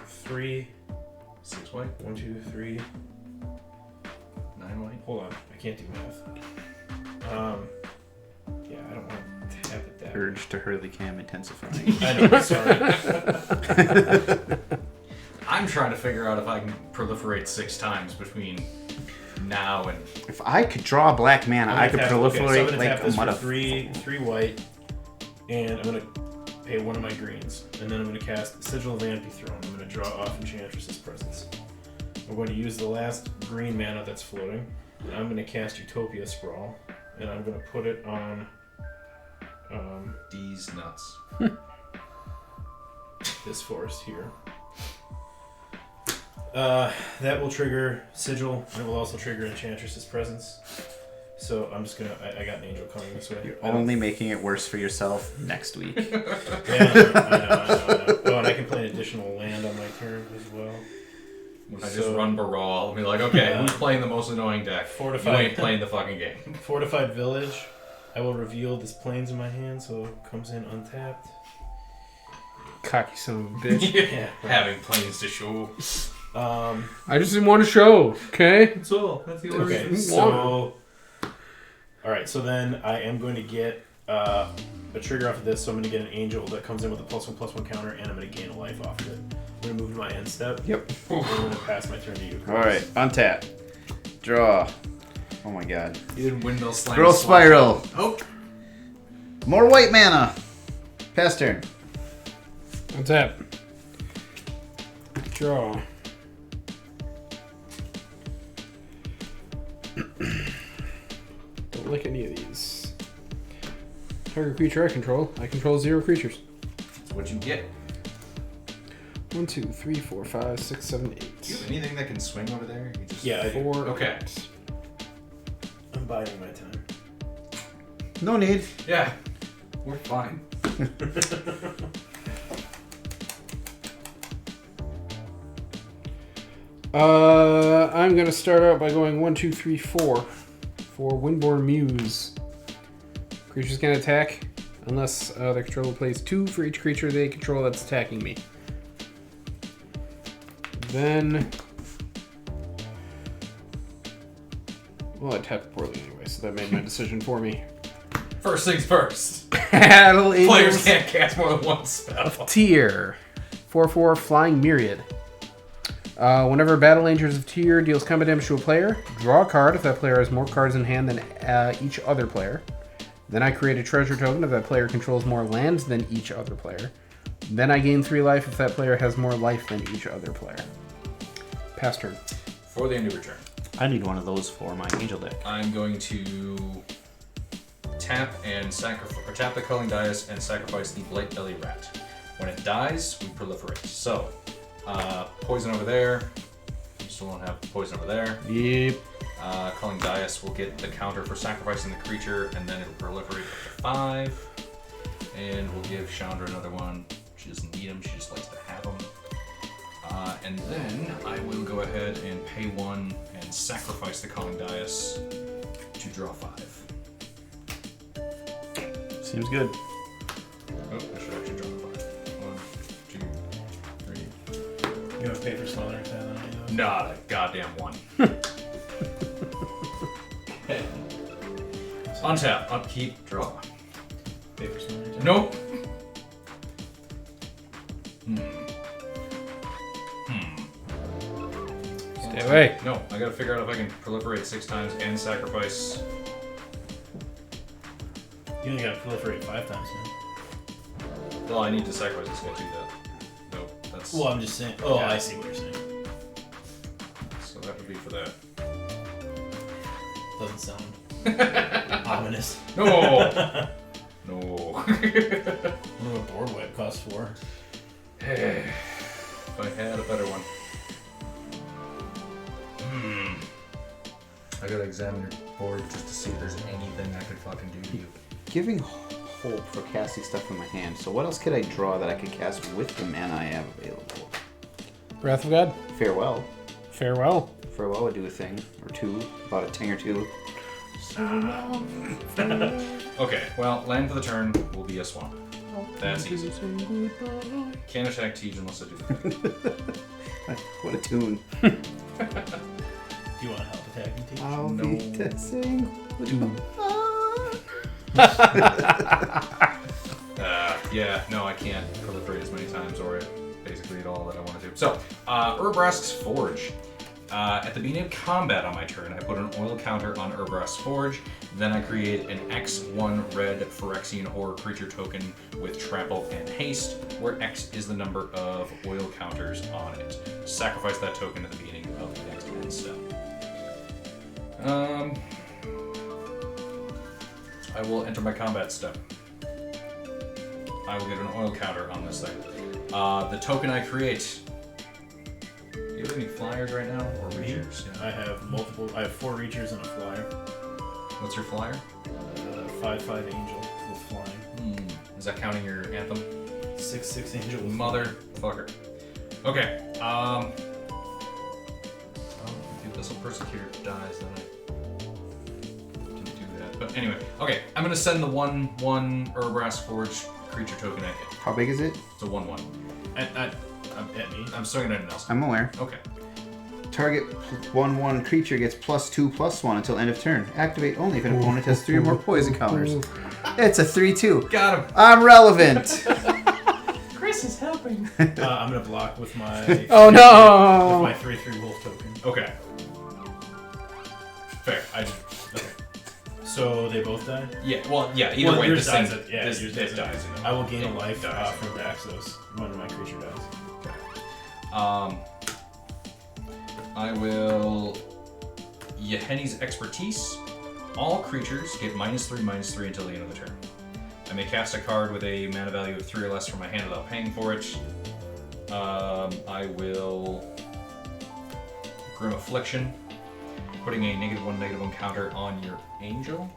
3. 6 white, 1, 2, 3. 9 white. Hold on, I can't do math. Yeah, I don't want to tap it that way. Urge to hurley cam intensifying. I know, sorry. I'm trying to figure out if I can proliferate 6 times between now and If I could draw black mana, I could proliferate so I'm gonna like tap a this for mother. three white, and I'm gonna pay one of my greens, and then I'm gonna cast Sigil of Vanity Throne. I'm gonna draw off Enchantress's Presence. I'm going to use the last green mana that's floating, and I'm gonna cast Utopia Sprawl, and I'm gonna put it on D's nuts. this forest here. That will trigger Sigil, and it will also trigger Enchantress's Presence. So I'm just gonna. I got an angel coming this way. You're only making it worse for yourself next week. Yeah, I know. Oh, and I can play an additional land on my turn as well. I just run Baral and be like, okay, who's playing the most annoying deck? Fortified. You ain't playing the fucking game. Fortified Village. I will reveal this plains in my hand, so it comes in untapped. Cocky son of a bitch. Yeah. Having planes to show. I just didn't want to show, okay? That's all. That's the only Okay, reason. so... Alright, so then I am going to get a trigger off of this, so I'm going to get an angel that comes in with a +1/+1 counter, and I'm going to gain a life off of it. I'm going to move to my end step. Yep. And I'm going to pass my turn to you. Alright, untap. Draw. Oh my god. You didn't windmill slam. Growth Spiral. Oh. More white mana. Pass turn. Untap. Draw. Don't like any of these. Target creature I control 0 creatures. That's what you get. 1, 2, 3, 4, 5, 6, 7, 8. Do you have anything that can swing over there? You just... Yeah, I do. 4. Okay. I'm biding my time. No need. Yeah. We're fine. I'm gonna start out by going 1, 2, 3, 4 for Windborn Muse. Creatures can attack unless their controller plays 2 for each creature they control that's attacking me. Then, well, I tapped poorly anyway, so that made my decision for me. First things first. Battle Angels Players can't cast more than one spell. Tier 4/4 Flying Myriad. Whenever Battle Angels of Tier deals combat damage to a player, draw a card if that player has more cards in hand than each other player. Then I create a treasure token if that player controls more lands than each other player. Then I gain 3 life if that player has more life than each other player. Pass turn. For the end of your turn, I need one of those for my angel deck. I'm going to tap and tap the Culling Dais and sacrifice the Blight Belly Rat. When it dies, we proliferate. So, poison over there. You still don't have poison over there. Yep. Culling Dais will get the counter for sacrificing the creature, and then it'll proliferate up to 5. And we'll give Chandra another one. She doesn't need them, she just likes to have them. And then I will go ahead and pay 1 and sacrifice the Culling Dais to draw 5. Seems good. Oh, I should actually draw 5. 1, 2, 3. You have a paper slider tab on you, though? Not a goddamn one. Okay. Untap, upkeep, draw. Paper slider tab? Nope. Stay away. No, I gotta figure out if I can proliferate 6 times and sacrifice. You only got to proliferate 5 times, man. Well, I need to sacrifice this guy too, though. Nope, that's. Well, I'm just saying. Oh, Yeah. I see what you're saying. So that would be for that. Doesn't sound ominous. No! No. I wonder what board wipe costs for. If I had a better one. I gotta examine your board just to see if there's anything I could fucking do to you. Giving hope for casting stuff from my hand. So what else could I draw that I could cast with the mana I have available? Wrath of God. Farewell. Farewell. Farewell would do a thing or two. About a ting or two. Okay, well, land for the turn will be a swamp. That's easy. Can't attack Tej unless I do the thing. What a tune. Do you want help attacking team? I'll No. be dancing. Yeah, no, I can't proliferate as many times or basically at all that I want to do. So, Urbrask's Forge. At the beginning of combat on my turn, I put an oil counter on Urbrass Forge. Then I create an X1 red Phyrexian horror creature token with trample and haste, where X is the number of oil counters on it. Sacrifice that token at the beginning of the next end step. I will enter my combat step. I will get an oil counter on this thing. The token I create. Do you have any flyers right now or reachers? I have multiple. I have 4 reachers and a flyer. What's your flyer? 5/5 angel with flying. Is that counting your anthem? 6/6 angel with Motherfucker. Okay. Oh, dude, this will persecute dies, then I didn't do that. But anyway, okay. I'm gonna send the 1/1 Urbrass Forge creature token at him. How big is it? It's a 1/1. At me. I'm swinging at Nelson. I'm aware. Okay. Target 1/1 creature gets +2/+1 until end of turn. Activate only if an opponent has 3 or more poison counters. It's a 3/2. Got him. I'm relevant. Chris is helping. I'm gonna block with my. Oh no! With my 3/3 wolf token. Okay. Fair. Okay. So they both die. Yeah. Well, yeah. Either way, yours this dies. thing, Yours this dies. dies. You know? I will gain a life dies. from Daxos when my creature dies. I will Yeheni's Expertise. All creatures get -3/-3 until the end of the turn. I may cast a card with a mana value of 3 or less from my hand without paying for it. I will Grim Affliction, putting a -1/-1 counter on your angel.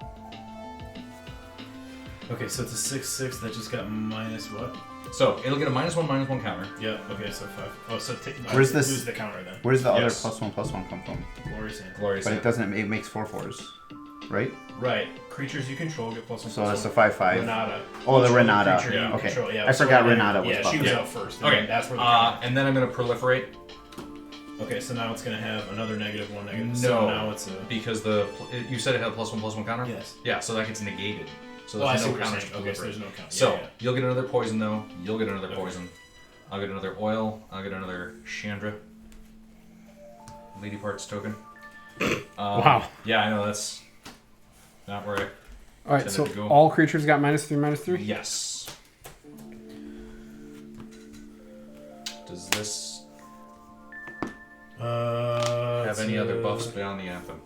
Okay, so it's a 6/6 that just got minus what? So it'll get a -1/-1 counter. Yeah. Okay, so 5. Oh, so Where's this- lose the counter then. Where's the Yes. other +1/+1 come from? Glorious Hand. Glorious. But it doesn't. It makes 4/4s, right? Right. Creatures you control get +1/+1. So that's a 5/5. Renata. Oh, the Control Renata. creature you Okay. control, yeah, I forgot then- Renata was Yeah, she buffed. was Yeah. out first. and Okay. then that's where the counter. And then I'm gonna proliferate Okay, so now it's gonna have another -1 negative. No. So now it's a. because you said it had a +1/+1 counter. Yes. Yeah, so that gets negated. So Oh, I there's see no what you're counter. saying. Okay, so there's no counter. So Yeah. you'll get another poison though. You'll get another Okay. poison. I'll get another oil. I'll get another Chandra. Lady Parts token. Wow. Yeah, I know that's not where I. All right, Send so it to go. all creatures got -3/-3. Yes. Does this have any other buffs beyond the anthem?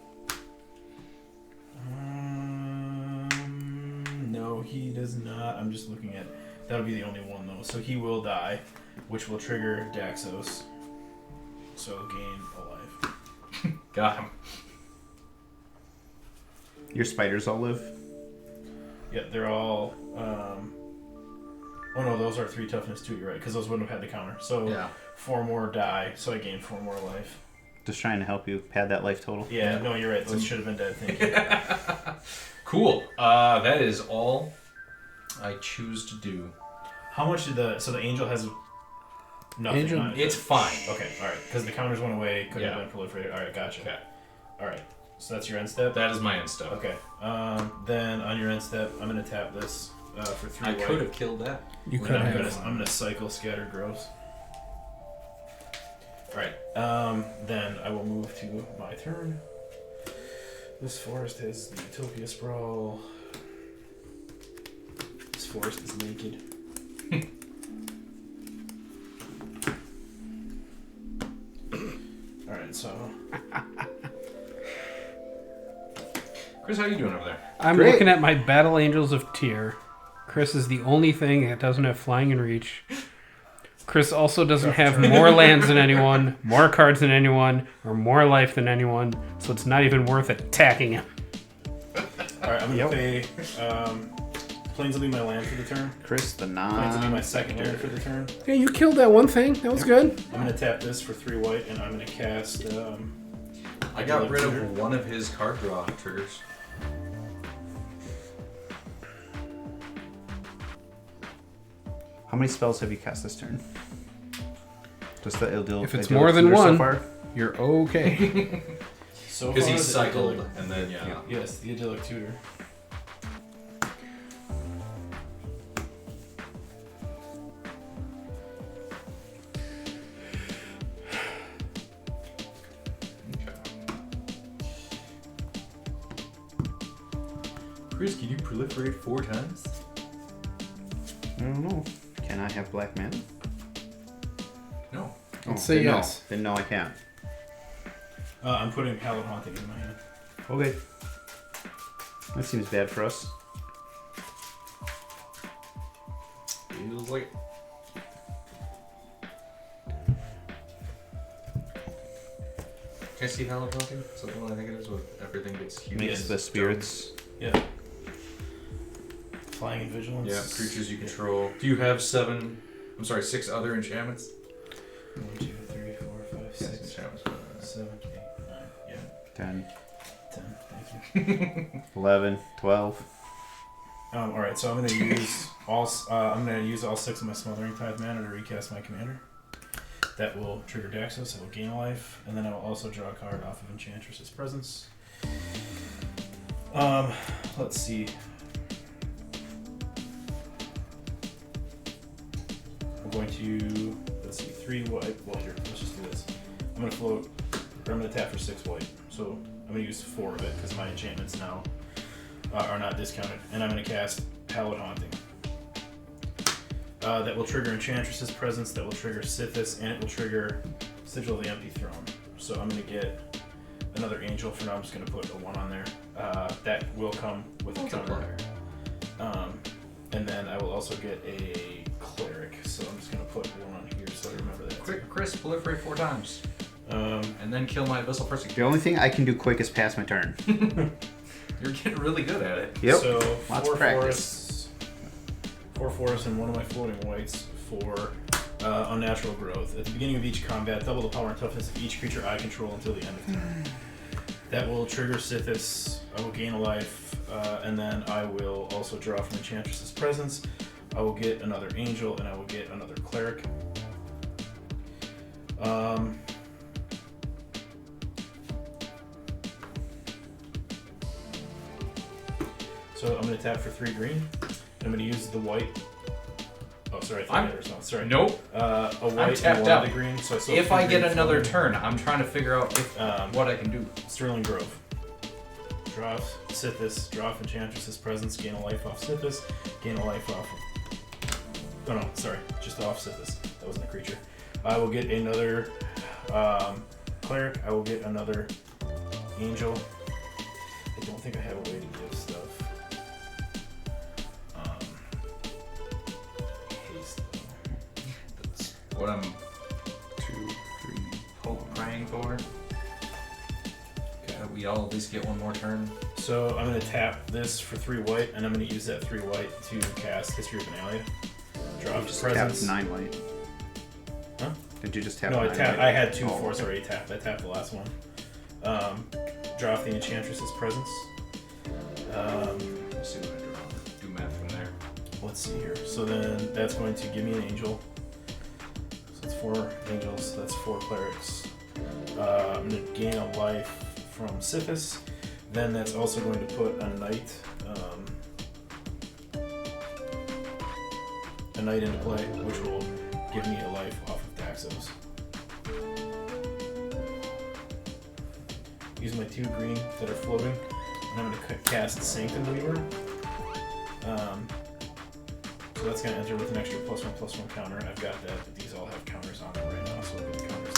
No, he does not. I'm just looking at. That'll be the only one though. So he will die, which will trigger Daxos. So gain a life. Got him. Your spiders all live. Yeah, they're all. Oh no, those are 3 toughness too. You're right, because those wouldn't have had the counter. So Yeah. 4 more die. So I gain 4 more life. Just trying to help you pad that life total. Yeah, no, you're right. Those should have been dead. Thank you. Cool. That is all I choose to do. How much did the angel has nothing Angel- on it? It's fine. Okay, all right, because the counters went away, couldn't Yeah. have been proliferated. All right, gotcha. Okay. All right, so that's your end step. That is my end step. Okay. Then on your end step, I'm gonna tap this for 3 I white. could have killed that. You And could I'm have. gonna cycle Scattered Growths. All right. Then I will move to my turn. This forest has the Utopia Sprawl. This forest is naked. All right, so Chris, how you doing over there? I'm Great. looking at my Battle Angels of Tyr. Chris is the only thing that doesn't have flying and reach. Chris also doesn't have more lands than anyone, more cards than anyone, or more life than anyone, so it's not even worth attacking him. all right, I'm gonna pay. Plains will be my land for the turn. Chris, the Plains will be my second land for the turn. Yeah, you killed that one thing. That was good. I'm gonna tap this for 3 white, and I'm gonna cast. I got rid of one of his card draw triggers. How many spells have you cast this turn? Just the Ildil. If it's Idyllic more than Tutor so one. far? You're okay. So Because far, he the cycled, idyllic- and then, yeah. Yes, the idyllic tutor. Chris, can you proliferate 4 times? I don't know. Can I have black mana? No. Let's say then yes. No. Then no, I can't. I'm putting Hallowed Haunting in my hand. Okay. That seems bad for us. Feels like. Can I see Hallowed Haunting? Is that the one I think it is with everything gets huge? Makes the spirits. Yeah. Flying and Vigilance. Yeah, creatures you control. Do you have 6 other enchantments? 1, 2, 3, 4, 5, 6, enchantments. 7, 8, 9. Yeah. 10, 10. Thank you. 11, 12. All right, so I'm gonna use all 6 of my Smothering Tithe mana to recast my commander. That will trigger Daxos. I will gain a life, and then I will also draw a card off of Enchantress's Presence. Let's see. I'm going to 3 white. Well, here, let's just do this. I'm gonna float. Or I'm gonna tap for 6 white. So I'm gonna use 4 of it because my enchantments now are not discounted, and I'm gonna cast Hallowed Haunting. That will trigger Enchantress's Presence, that will trigger Sythis, and it will trigger Sigil of the Empty Throne. So I'm going to get another Angel. For now, I'm just going to put a 1 on there. That will come with a counter. And then I will also get a Cleric. So I'm just going to put 1 on here so I remember that. Quick, Chris, proliferate 4 times. And then kill my Abyssal Persecutor. The only thing I can do quick is pass my turn. You're getting really good at it. Yep. So Lots 4 of practice. forests, 4 forests, and 1 of my floating whites for unnatural growth. At the beginning of each combat, double the power and toughness of each creature I control until the end of turn. That will trigger Sythis. I will gain a life, and then I will also draw from Enchantress's Presence. I will get another Angel, and I will get another Cleric. So I'm going to tap for 3 green. I'm going to use the white. Oh, sorry, I thought the other one. Sorry. Nope. A white I'm and tapped 1 out. of the green. So I still If have I 3 get green another floating. turn, I'm trying to figure out if, what I can do. Sterling Grove. Draw off Sythis, draw off Enchantress's Presence, gain a life off Sythis, gain a life off. Oh no, sorry, just off Sythis. That wasn't a creature. I will get another Cleric. I will get another Angel. I don't think I have a way to give stuff. Haste though. That's what I'm 2, 3. praying for. That we all at least get 1 more turn. So I'm going to tap this for 3 white, and I'm going to use that 3 white to cast History of Benalia. Draw off Just Presence. tapped 9 white. Huh? Did you just tap No, 9 white? I had 2 Oh, force okay. already tapped. I tapped the last one. Draw off the Enchantress's Presence. Let's see what I draw. Do math from there. Let's see here. So then that's going to give me an Angel. So that's 4 Angels. That's 4 Clerics. I'm going to gain a life from Sythis. Then that's also going to put a Knight into play, which will give me a life off of Daxos. Use my 2 green that are floating, and I'm going to cast Sanctum Weaver. So that's going to enter with an extra +1/+1 counter. I've got that, but these all have counters on them right now, so I'll get the counters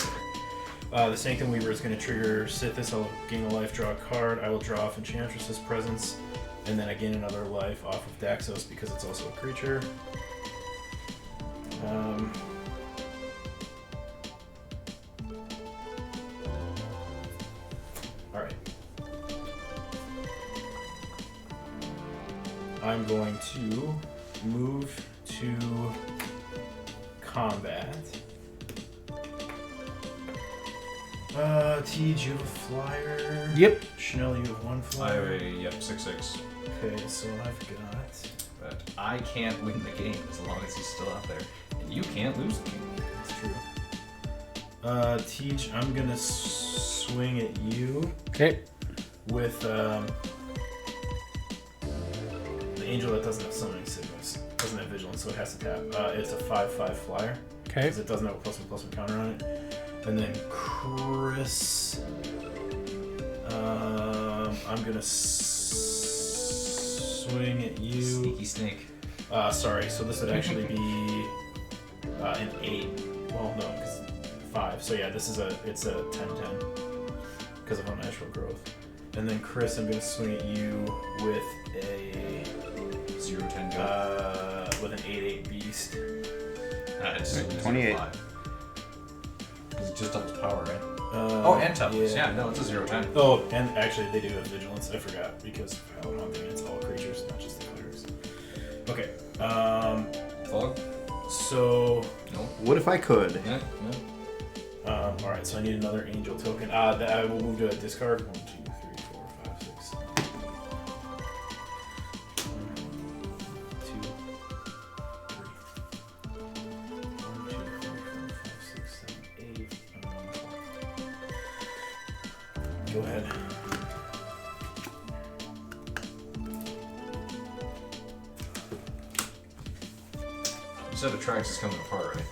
there. The Sanctum Weaver is going to trigger Sythis. I'll gain a life, draw a card. I will draw off Enchantress's Presence, and then I gain another life off of Daxos because it's also a creature. Alright. I'm going to move to combat. Tej, you have a flyer. Yep. Chanel, you have 1 I flyer. have a 6/6. Okay, so I've got. But I can't win the game as long as he's still out there. And you can't lose the game. That's true. Tej, I'm gonna swing at you Okay. with the angel that doesn't have summoning sickness, doesn't have vigilance, so it has to tap. It's a 5/5 flyer Okay. because it doesn't have a +1/+1 counter on it. And then Chris, I'm gonna swing at you. Sneaky snake. Sorry, so this would actually be an 8. Well, no, because 5. So yeah, it's a 10-10 because of unnatural growth. And then Chris, I'm gonna swing at you with a 0-10 with an 8/8 beast. It's 28. 5. Because it just doubles power, right? Oh, and toughness. Yeah, no, it's a 0-10. Oh, and actually they do have vigilance. I forgot because of how hunting it's all creatures, not just the clerics. Okay. Fog? So. No. What if I could? Yeah, no. All right. So I need another angel token. That I will move to a discard. 1, 2, 3, 4, 5, 6, 7. 2, 3. 1, 2, 3, 4, 5, 6, 7, 8. Go ahead. You said Atraxa is coming apart, right?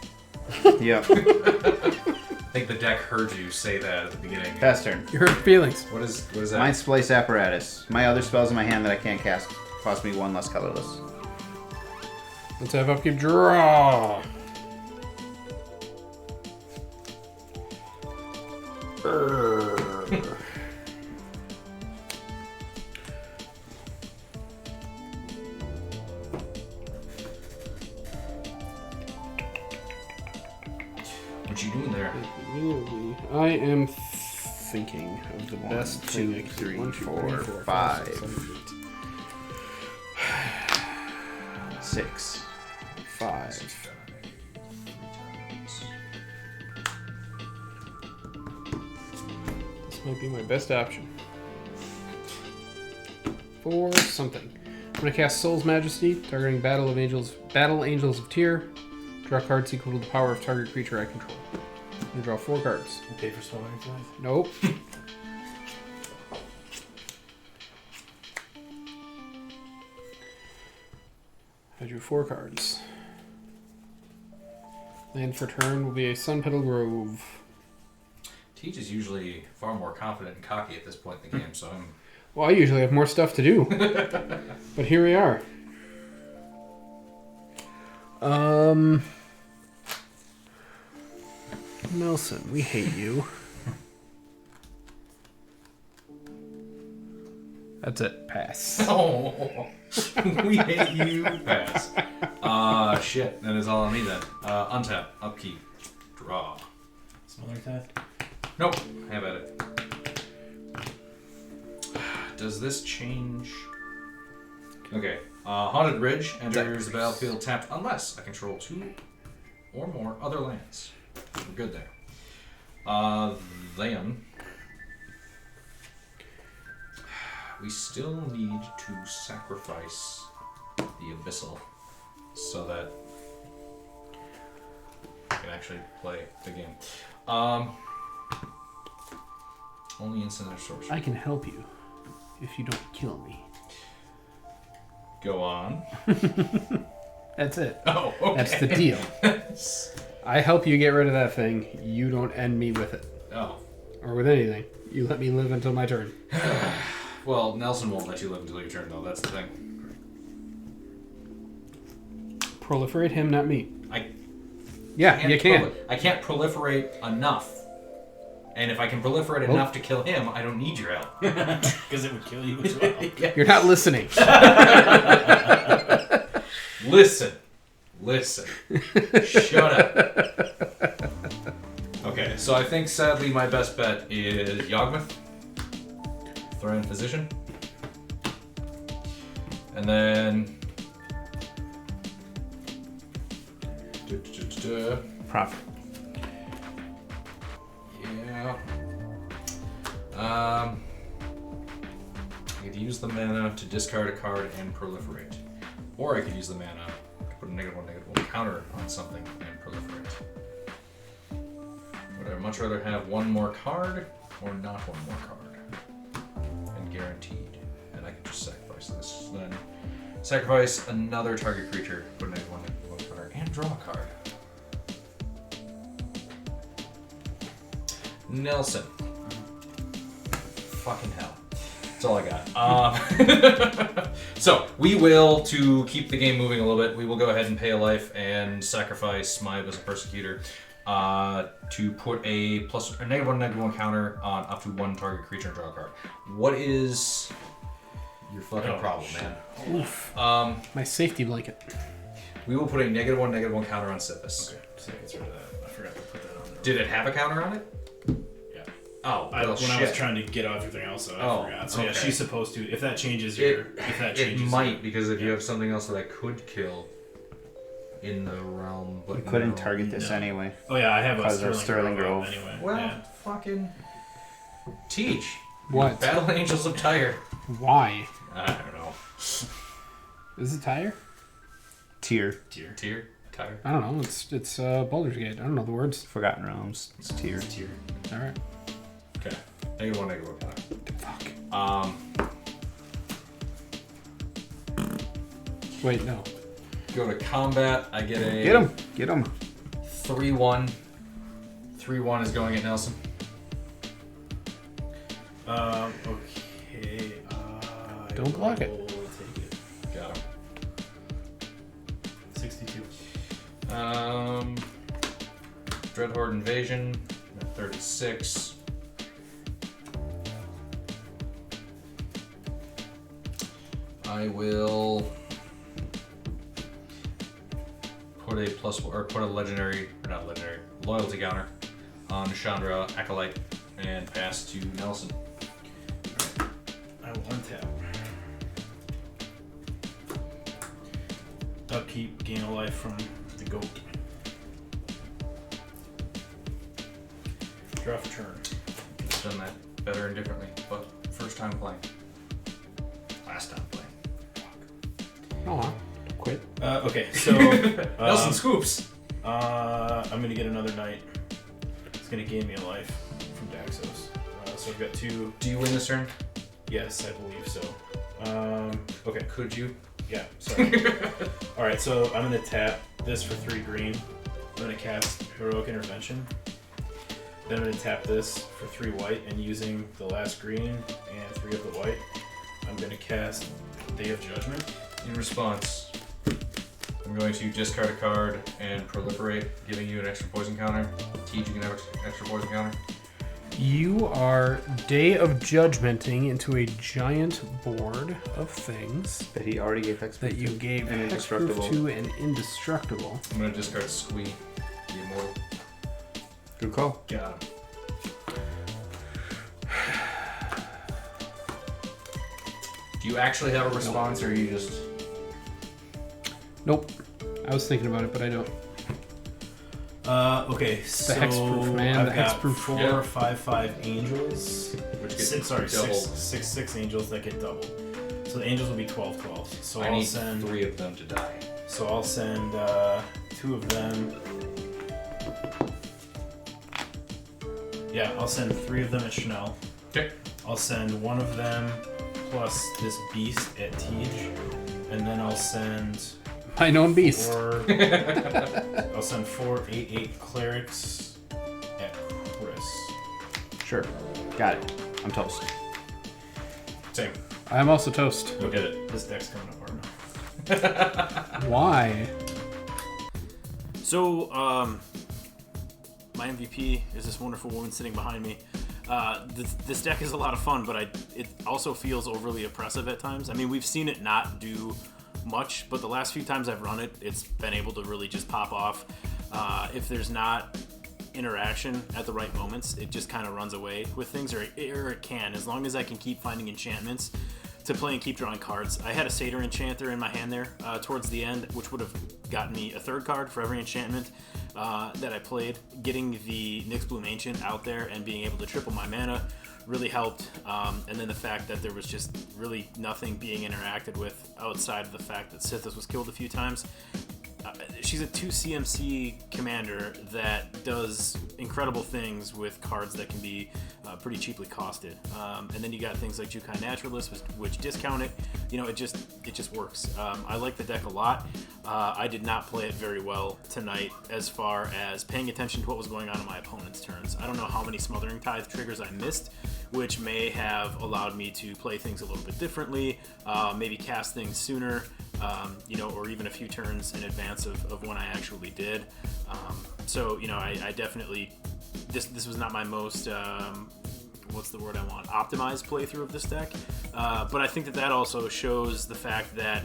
Yep. I think the deck heard you say that at the beginning. Pass turn. You hurt feelings. What is that? Mind Splice Apparatus. My other spells in my hand that I can't cast cost me 1 less colorless. Let's have upkeep draw. What you doing there? I am thinking of the best 2, thing I can do. 3, 1, 2, 4, 3, 4, 5. 6, 7, 6. 8. 5. This might be my best option. For something. I'm gonna cast Soul's Majesty, targeting Battle Angels of Tyr. Draw cards equal to the power of target creature I control. I'm gonna draw 4 cards. You pay for spelling twice? Nope. I drew 4 cards. Land for turn will be a Sun Petal Grove. Teach is usually far more confident and cocky at this point in the game, so I'm... Well, I usually have more stuff to do. But here we are. Nelson, we hate you. That's it. Pass. Oh, we hate you. Pass. Shit. That is all on me then. Untap, upkeep, draw. Smaller attack? Nope. Have at it. Does this change? Okay. Haunted Ridge enters the battlefield tapped unless I control 2 or more other lands. We're good there. Then we still need to sacrifice the Abyssal so that I can actually play the game. Only instant or sorcery. I can help you if you don't kill me. Go on. That's it. Oh, okay. That's the deal. I help you get rid of that thing. You don't end me with it. Oh. Or with anything. You let me live until my turn. Well, Nelson won't let you live until your turn, though. That's the thing. Proliferate him, not me. I Yeah, you can. I can't proliferate enough. And if I can proliferate enough to kill him, I don't need your help. Because it would kill you as well. You're not listening. Listen. Shut up. Okay, so I think sadly my best bet is Yawgmoth. Throw in position. And then... Profit. Yeah. I could use the mana to discard a card and proliferate. Or I could use the mana to put a -1/-1 counter on something and proliferate. Would I much rather have one more card or not one more card? And guaranteed. And I can just sacrifice this. Then sacrifice another target creature, put a -1/-1 counter, and draw a card. Nelson. Fucking hell. That's all I got. So we will, to keep the game moving a little bit, we will go ahead and pay a life and sacrifice Smythe as a persecutor to put a -1/-1 counter on up to one target creature and draw a card. What is your fucking problem, man? Oof. My safety blanket. We will put a -1/-1 counter on Sythis. Okay, so I gets rid of that. I forgot to put that on there. Did it have a counter on it? Yeah. Oh, When I was shit. trying to get off everything else, I forgot. So yeah, okay. she's supposed to. If that changes It might, because if you have something else that I could kill in the realm, but You couldn't no. target this No. anyway. Oh yeah, I have a Because of Sterling Sterling Grove Grove. anyway. Well, yeah. fucking teach. What? Battle Angels of Tyre. Why? I don't know. Is it Tyre? Tier. Tyre? Tyre? I don't know. It's Baldur's Gate. I don't know the words. Forgotten Realms. It's tier. All right. Okay. -1/-1 counter. Fuck. Wait, no. Go to combat. I get a Get him. Get him. 3/1. 3/1 is going at Nelson. Okay. Don't block it. will take it. Got him. 62. Dreadhorde Invasion at 36. I will put a put a legendary, or not legendary, loyalty counter on Chandra Acolyte and pass to Nelson. I will untap. Upkeep, gain a life from the goat. Draw for turn. Done that better and differently, but first time playing. Last time playing. Oh, don't quit. Okay, so Nelson scoops. I'm gonna get another knight. It's gonna gain me a life from Daxos. So I've got 2. Do you win this turn? Yes, I believe so. Okay. Could you? Yeah, sorry. Alright, so I'm going to tap this for 3 green. I'm going to cast Heroic Intervention. Then I'm going to tap this for 3 white, and using the last green and 3 of the white, I'm going to cast Day of Judgment. In response, I'm going to discard a card and proliferate, giving you an extra poison counter. Teach, you can have an extra poison counter. You are Day of Judgmenting into a giant board of things That he already gave Hexproof that you to. gave And Hexproof Indestructible. to and Indestructible. I'm going to discard Squee, the Immortal. Good call. Got him. Do you actually have a response, or are you just... Nope. I was thinking about it, but I don't. Okay, so hexproof, man, I've the got hexproof. 4 Yeah. 5/5 angels. Which get Six doubled. angels that get doubled. So the angels will be 12/12. So I I'll need send 3 of them to die. So I'll send 2 of them. Yeah, I'll send 3 of them at Chanel. Okay. I'll send 1 of them plus this beast at Tej, and then I'll send My known beast. 4. I'll send 4 8/8 clerics at Chris. Sure. Got it. I'm toast. Same. I'm also toast. Look at it. This deck's coming apart now. Why? So, my MVP is this wonderful woman sitting behind me. This deck is a lot of fun, but it also feels overly oppressive at times. I mean, we've seen it not do much, but the last few times I've run it, it's been able to really just pop off. If there's not interaction at the right moments, it just kind of runs away with things, or it can, as long as I can keep finding enchantments to play and keep drawing cards. I had a Satyr Enchanter in my hand there towards the end, which would have gotten me a 3rd card for every enchantment that I played. Getting the Nyxbloom Ancient out there and being able to triple my mana really helped. And then the fact that there was just really nothing being interacted with outside of the fact that Sythis was killed a few times. She's a 2 CMC commander that does incredible things with cards that can be pretty cheaply costed. And then you got things like Jukai Naturalist, which discount it. You know, it just works. I like the deck a lot. I did not play it very well tonight as far as paying attention to what was going on in my opponent's turns. I don't know how many Smothering Tithe triggers I missed which may have allowed me to play things a little bit differently, maybe cast things sooner, or even a few turns in advance of when I actually did. So I definitely, this was not my most, what's the word I want? Optimized playthrough of this deck. But I think that also shows the fact that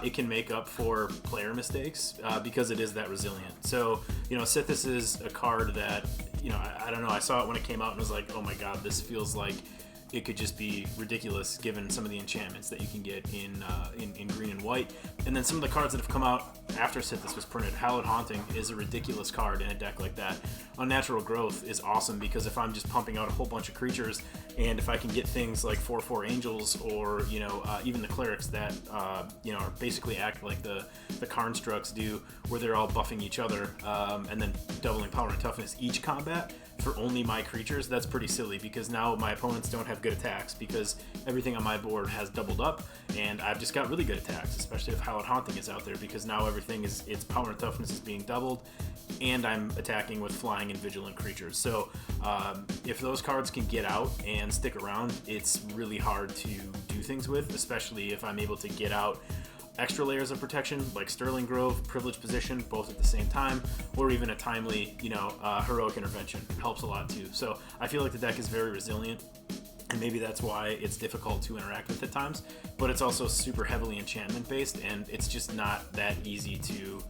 it can make up for player mistakes because it is that resilient. So, Sythis is a card that, I don't know, I saw it when it came out and was like, oh my god, this feels like it could just be ridiculous given some of the enchantments that you can get in green and white. And then some of the cards that have come out after Sythis was printed. Hallowed Haunting is a ridiculous card in a deck like that. Unnatural Growth is awesome because if I'm just pumping out a whole bunch of creatures, and if I can get things like 4/4 Angels or even the Clerics that are basically act like the Karnstrucks do, where they're all buffing each other and then doubling power and toughness each combat for only my creatures, that's pretty silly because now my opponents don't have good attacks because everything on my board has doubled up, and I've just got really good attacks, especially if Hallowed Haunting is out there because now everything is, its power and toughness is being doubled, and I'm attacking with flying and vigilant creatures. So if those cards can get out and stick around, it's really hard to do things with, especially if I'm able to get out extra layers of protection like Sterling Grove, Privileged Position, both at the same time, or even a timely, Heroic Intervention helps a lot too. So I feel like the deck is very resilient, and maybe that's why it's difficult to interact with at times, but it's also super heavily enchantment based, and it's just not that easy to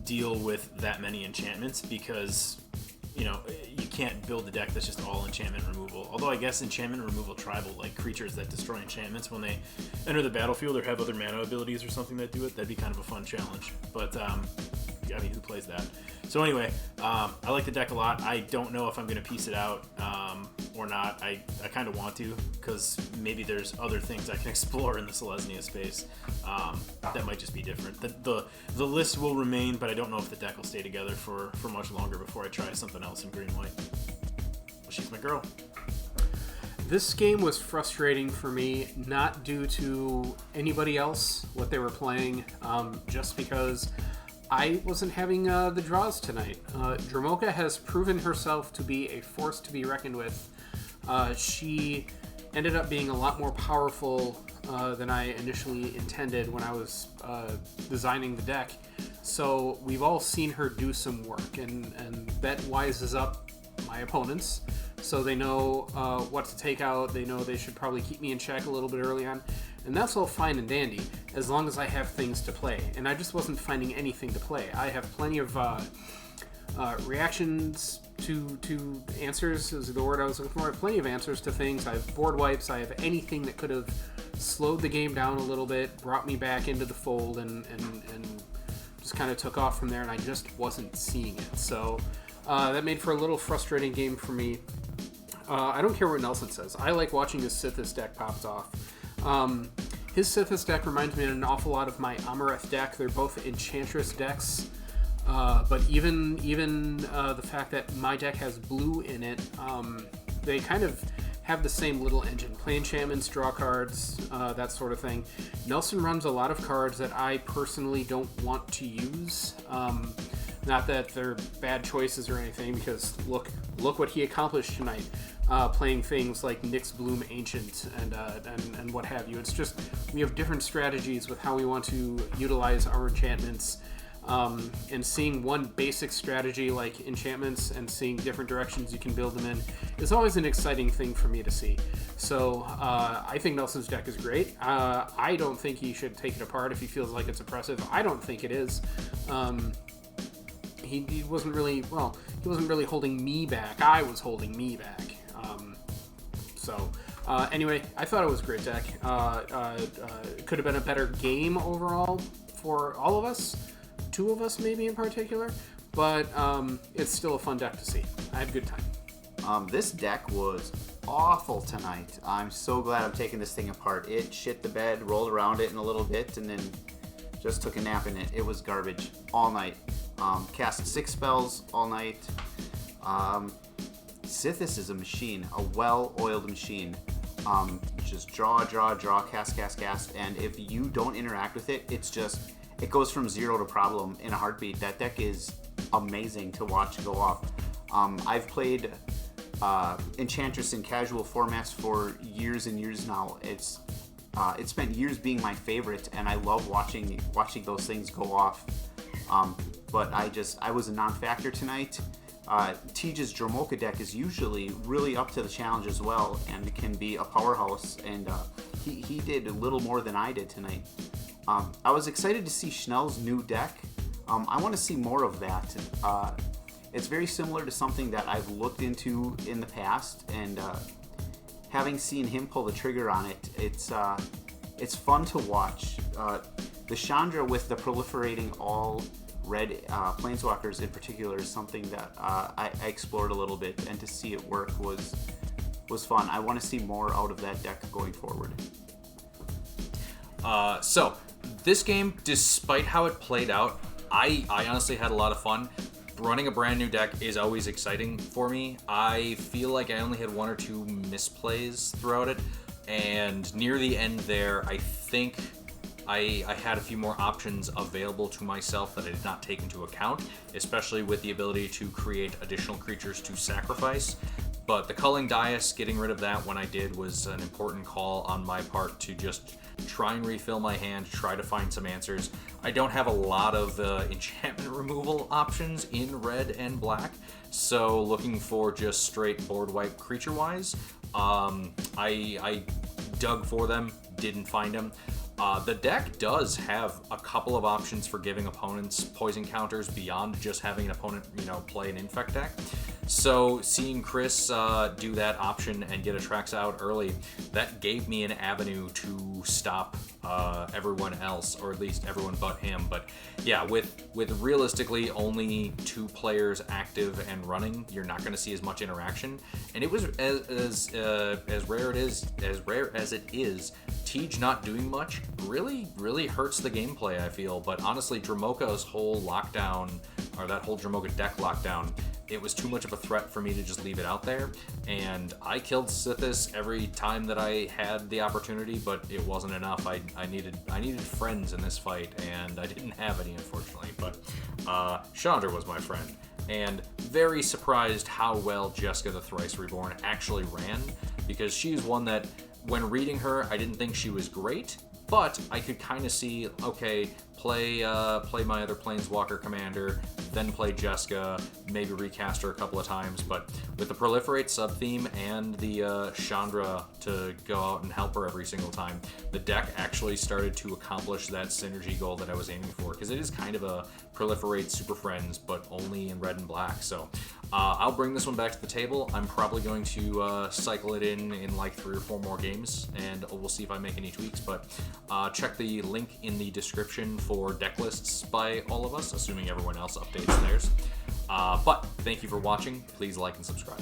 deal with that many enchantments because you can't build a deck that's just all enchantment removal. Although I guess enchantment removal tribal, like creatures that destroy enchantments when they enter the battlefield or have other mana abilities or something that do it, that'd be kind of a fun challenge. But who plays that? So anyway, I like the deck a lot. I don't know if I'm going to piece it out or not. I kind of want to because maybe there's other things I can explore in the Selesnya space that might just be different. The list will remain, but I don't know if the deck will stay together for much longer before I try something else in green-white. Well, she's my girl. This game was frustrating for me, not due to anybody else, what they were playing, just because I wasn't having the draws tonight. Dromoka has proven herself to be a force to be reckoned with. She ended up being a lot more powerful than I initially intended when I was designing the deck. So we've all seen her do some work, and that wises up my opponents. So they know what to take out. They know they should probably keep me in check a little bit early on. And that's all fine and dandy, as long as I have things to play. And I just wasn't finding anything to play. I have plenty of reactions to answers, is the word I was looking for. I have plenty of answers to things. I have board wipes. I have anything that could have slowed the game down a little bit, brought me back into the fold, and just kind of took off from there, and I just wasn't seeing it. So that made for a little frustrating game for me. I don't care what Nelson says. I like watching his Sythis deck popped off. His Sythis deck reminds me an awful lot of my Amareth deck. They're both Enchantress decks, but even the fact that my deck has blue in it, they kind of have the same little engine. Play enchantments, draw cards, that sort of thing. Nelson runs a lot of cards that I personally don't want to use. Not that they're bad choices or anything, because look what he accomplished tonight. Playing things like Nyx Bloom Ancient and what have you. It's just we have different strategies with how we want to utilize our enchantments, and seeing one basic strategy like enchantments and seeing different directions you can build them in is always an exciting thing for me to see. So I think Nelson's deck is great. I don't think he should take it apart if he feels like it's oppressive. I don't think it is. He wasn't really holding me back. I was holding me back. Anyway, I thought it was a great deck. It could have been a better game overall for all of us, two of us maybe in particular, but it's still a fun deck to see. I had a good time. This deck was awful tonight. I'm so glad I'm taking this thing apart. It shit the bed, rolled around it in a little bit, and then just took a nap in it. It was garbage all night. Cast 6 spells all night. Sythis is a machine, a well-oiled machine. Just draw, cast, and if you don't interact with it, it goes from 0 to problem in a heartbeat. That deck is amazing to watch go off. I've played Enchantress in casual formats for years and years now. It's spent years being my favorite, and I love watching those things go off. But I was a non-factor tonight. Tej's Dromoka deck is usually really up to the challenge as well, and can be a powerhouse. And he did a little more than I did tonight. I was excited to see Schnell's new deck. I want to see more of that. It's very similar to something that I've looked into in the past, and having seen him pull the trigger on it, it's fun to watch. The Chandra with the proliferating all red planeswalkers in particular is something that I explored a little bit, and to see it work was fun. I want to see more out of that deck going forward. So this game, despite how it played out, I honestly had a lot of fun. Running a brand new deck is always exciting for me. I feel like I only had 1 or 2 misplays throughout it, and near the end there, I think I had a few more options available to myself that I did not take into account, especially with the ability to create additional creatures to sacrifice. But the Culling Dais, getting rid of that when I did, was an important call on my part to just try and refill my hand, try to find some answers. I don't have a lot of enchantment removal options in red and black, so looking for just straight board wipe creature-wise. I dug for them, didn't find them. The deck does have a couple of options for giving opponents poison counters beyond just having an opponent, play an infect deck. So seeing Chris do that option and get Atraxa out early, that gave me an avenue to stop everyone else, or at least everyone but him. But yeah, with realistically only 2 players active and running, you're not going to see as much interaction. And it was as rare as it is. Tej not doing much really hurts the gameplay, I feel. But honestly, Dromoka's whole lockdown, or that whole Dromoka deck lockdown, it was too much of a threat for me to just leave it out there, and I killed Sythis every time that I had the opportunity, but it wasn't enough. I needed friends in this fight, and I didn't have any, unfortunately. But Chandra was my friend, and very surprised how well Jeska the Thrice Reborn actually ran, because she's one that, when reading her, I didn't think she was great, but I could kind of see, okay, play my other Planeswalker commander, then play Jeska, maybe recast her a couple of times. But with the Proliferate sub-theme and the Chandra to go out and help her every single time, the deck actually started to accomplish that synergy goal that I was aiming for, because it is kind of a Proliferate Super Friends, but only in red and black. So I'll bring this one back to the table. I'm probably going to cycle it in like 3 or 4 more games, and we'll see if I make any tweaks. But check the link in the description for deck lists by all of us, assuming everyone else updates theirs. But thank you for watching. Please like and subscribe.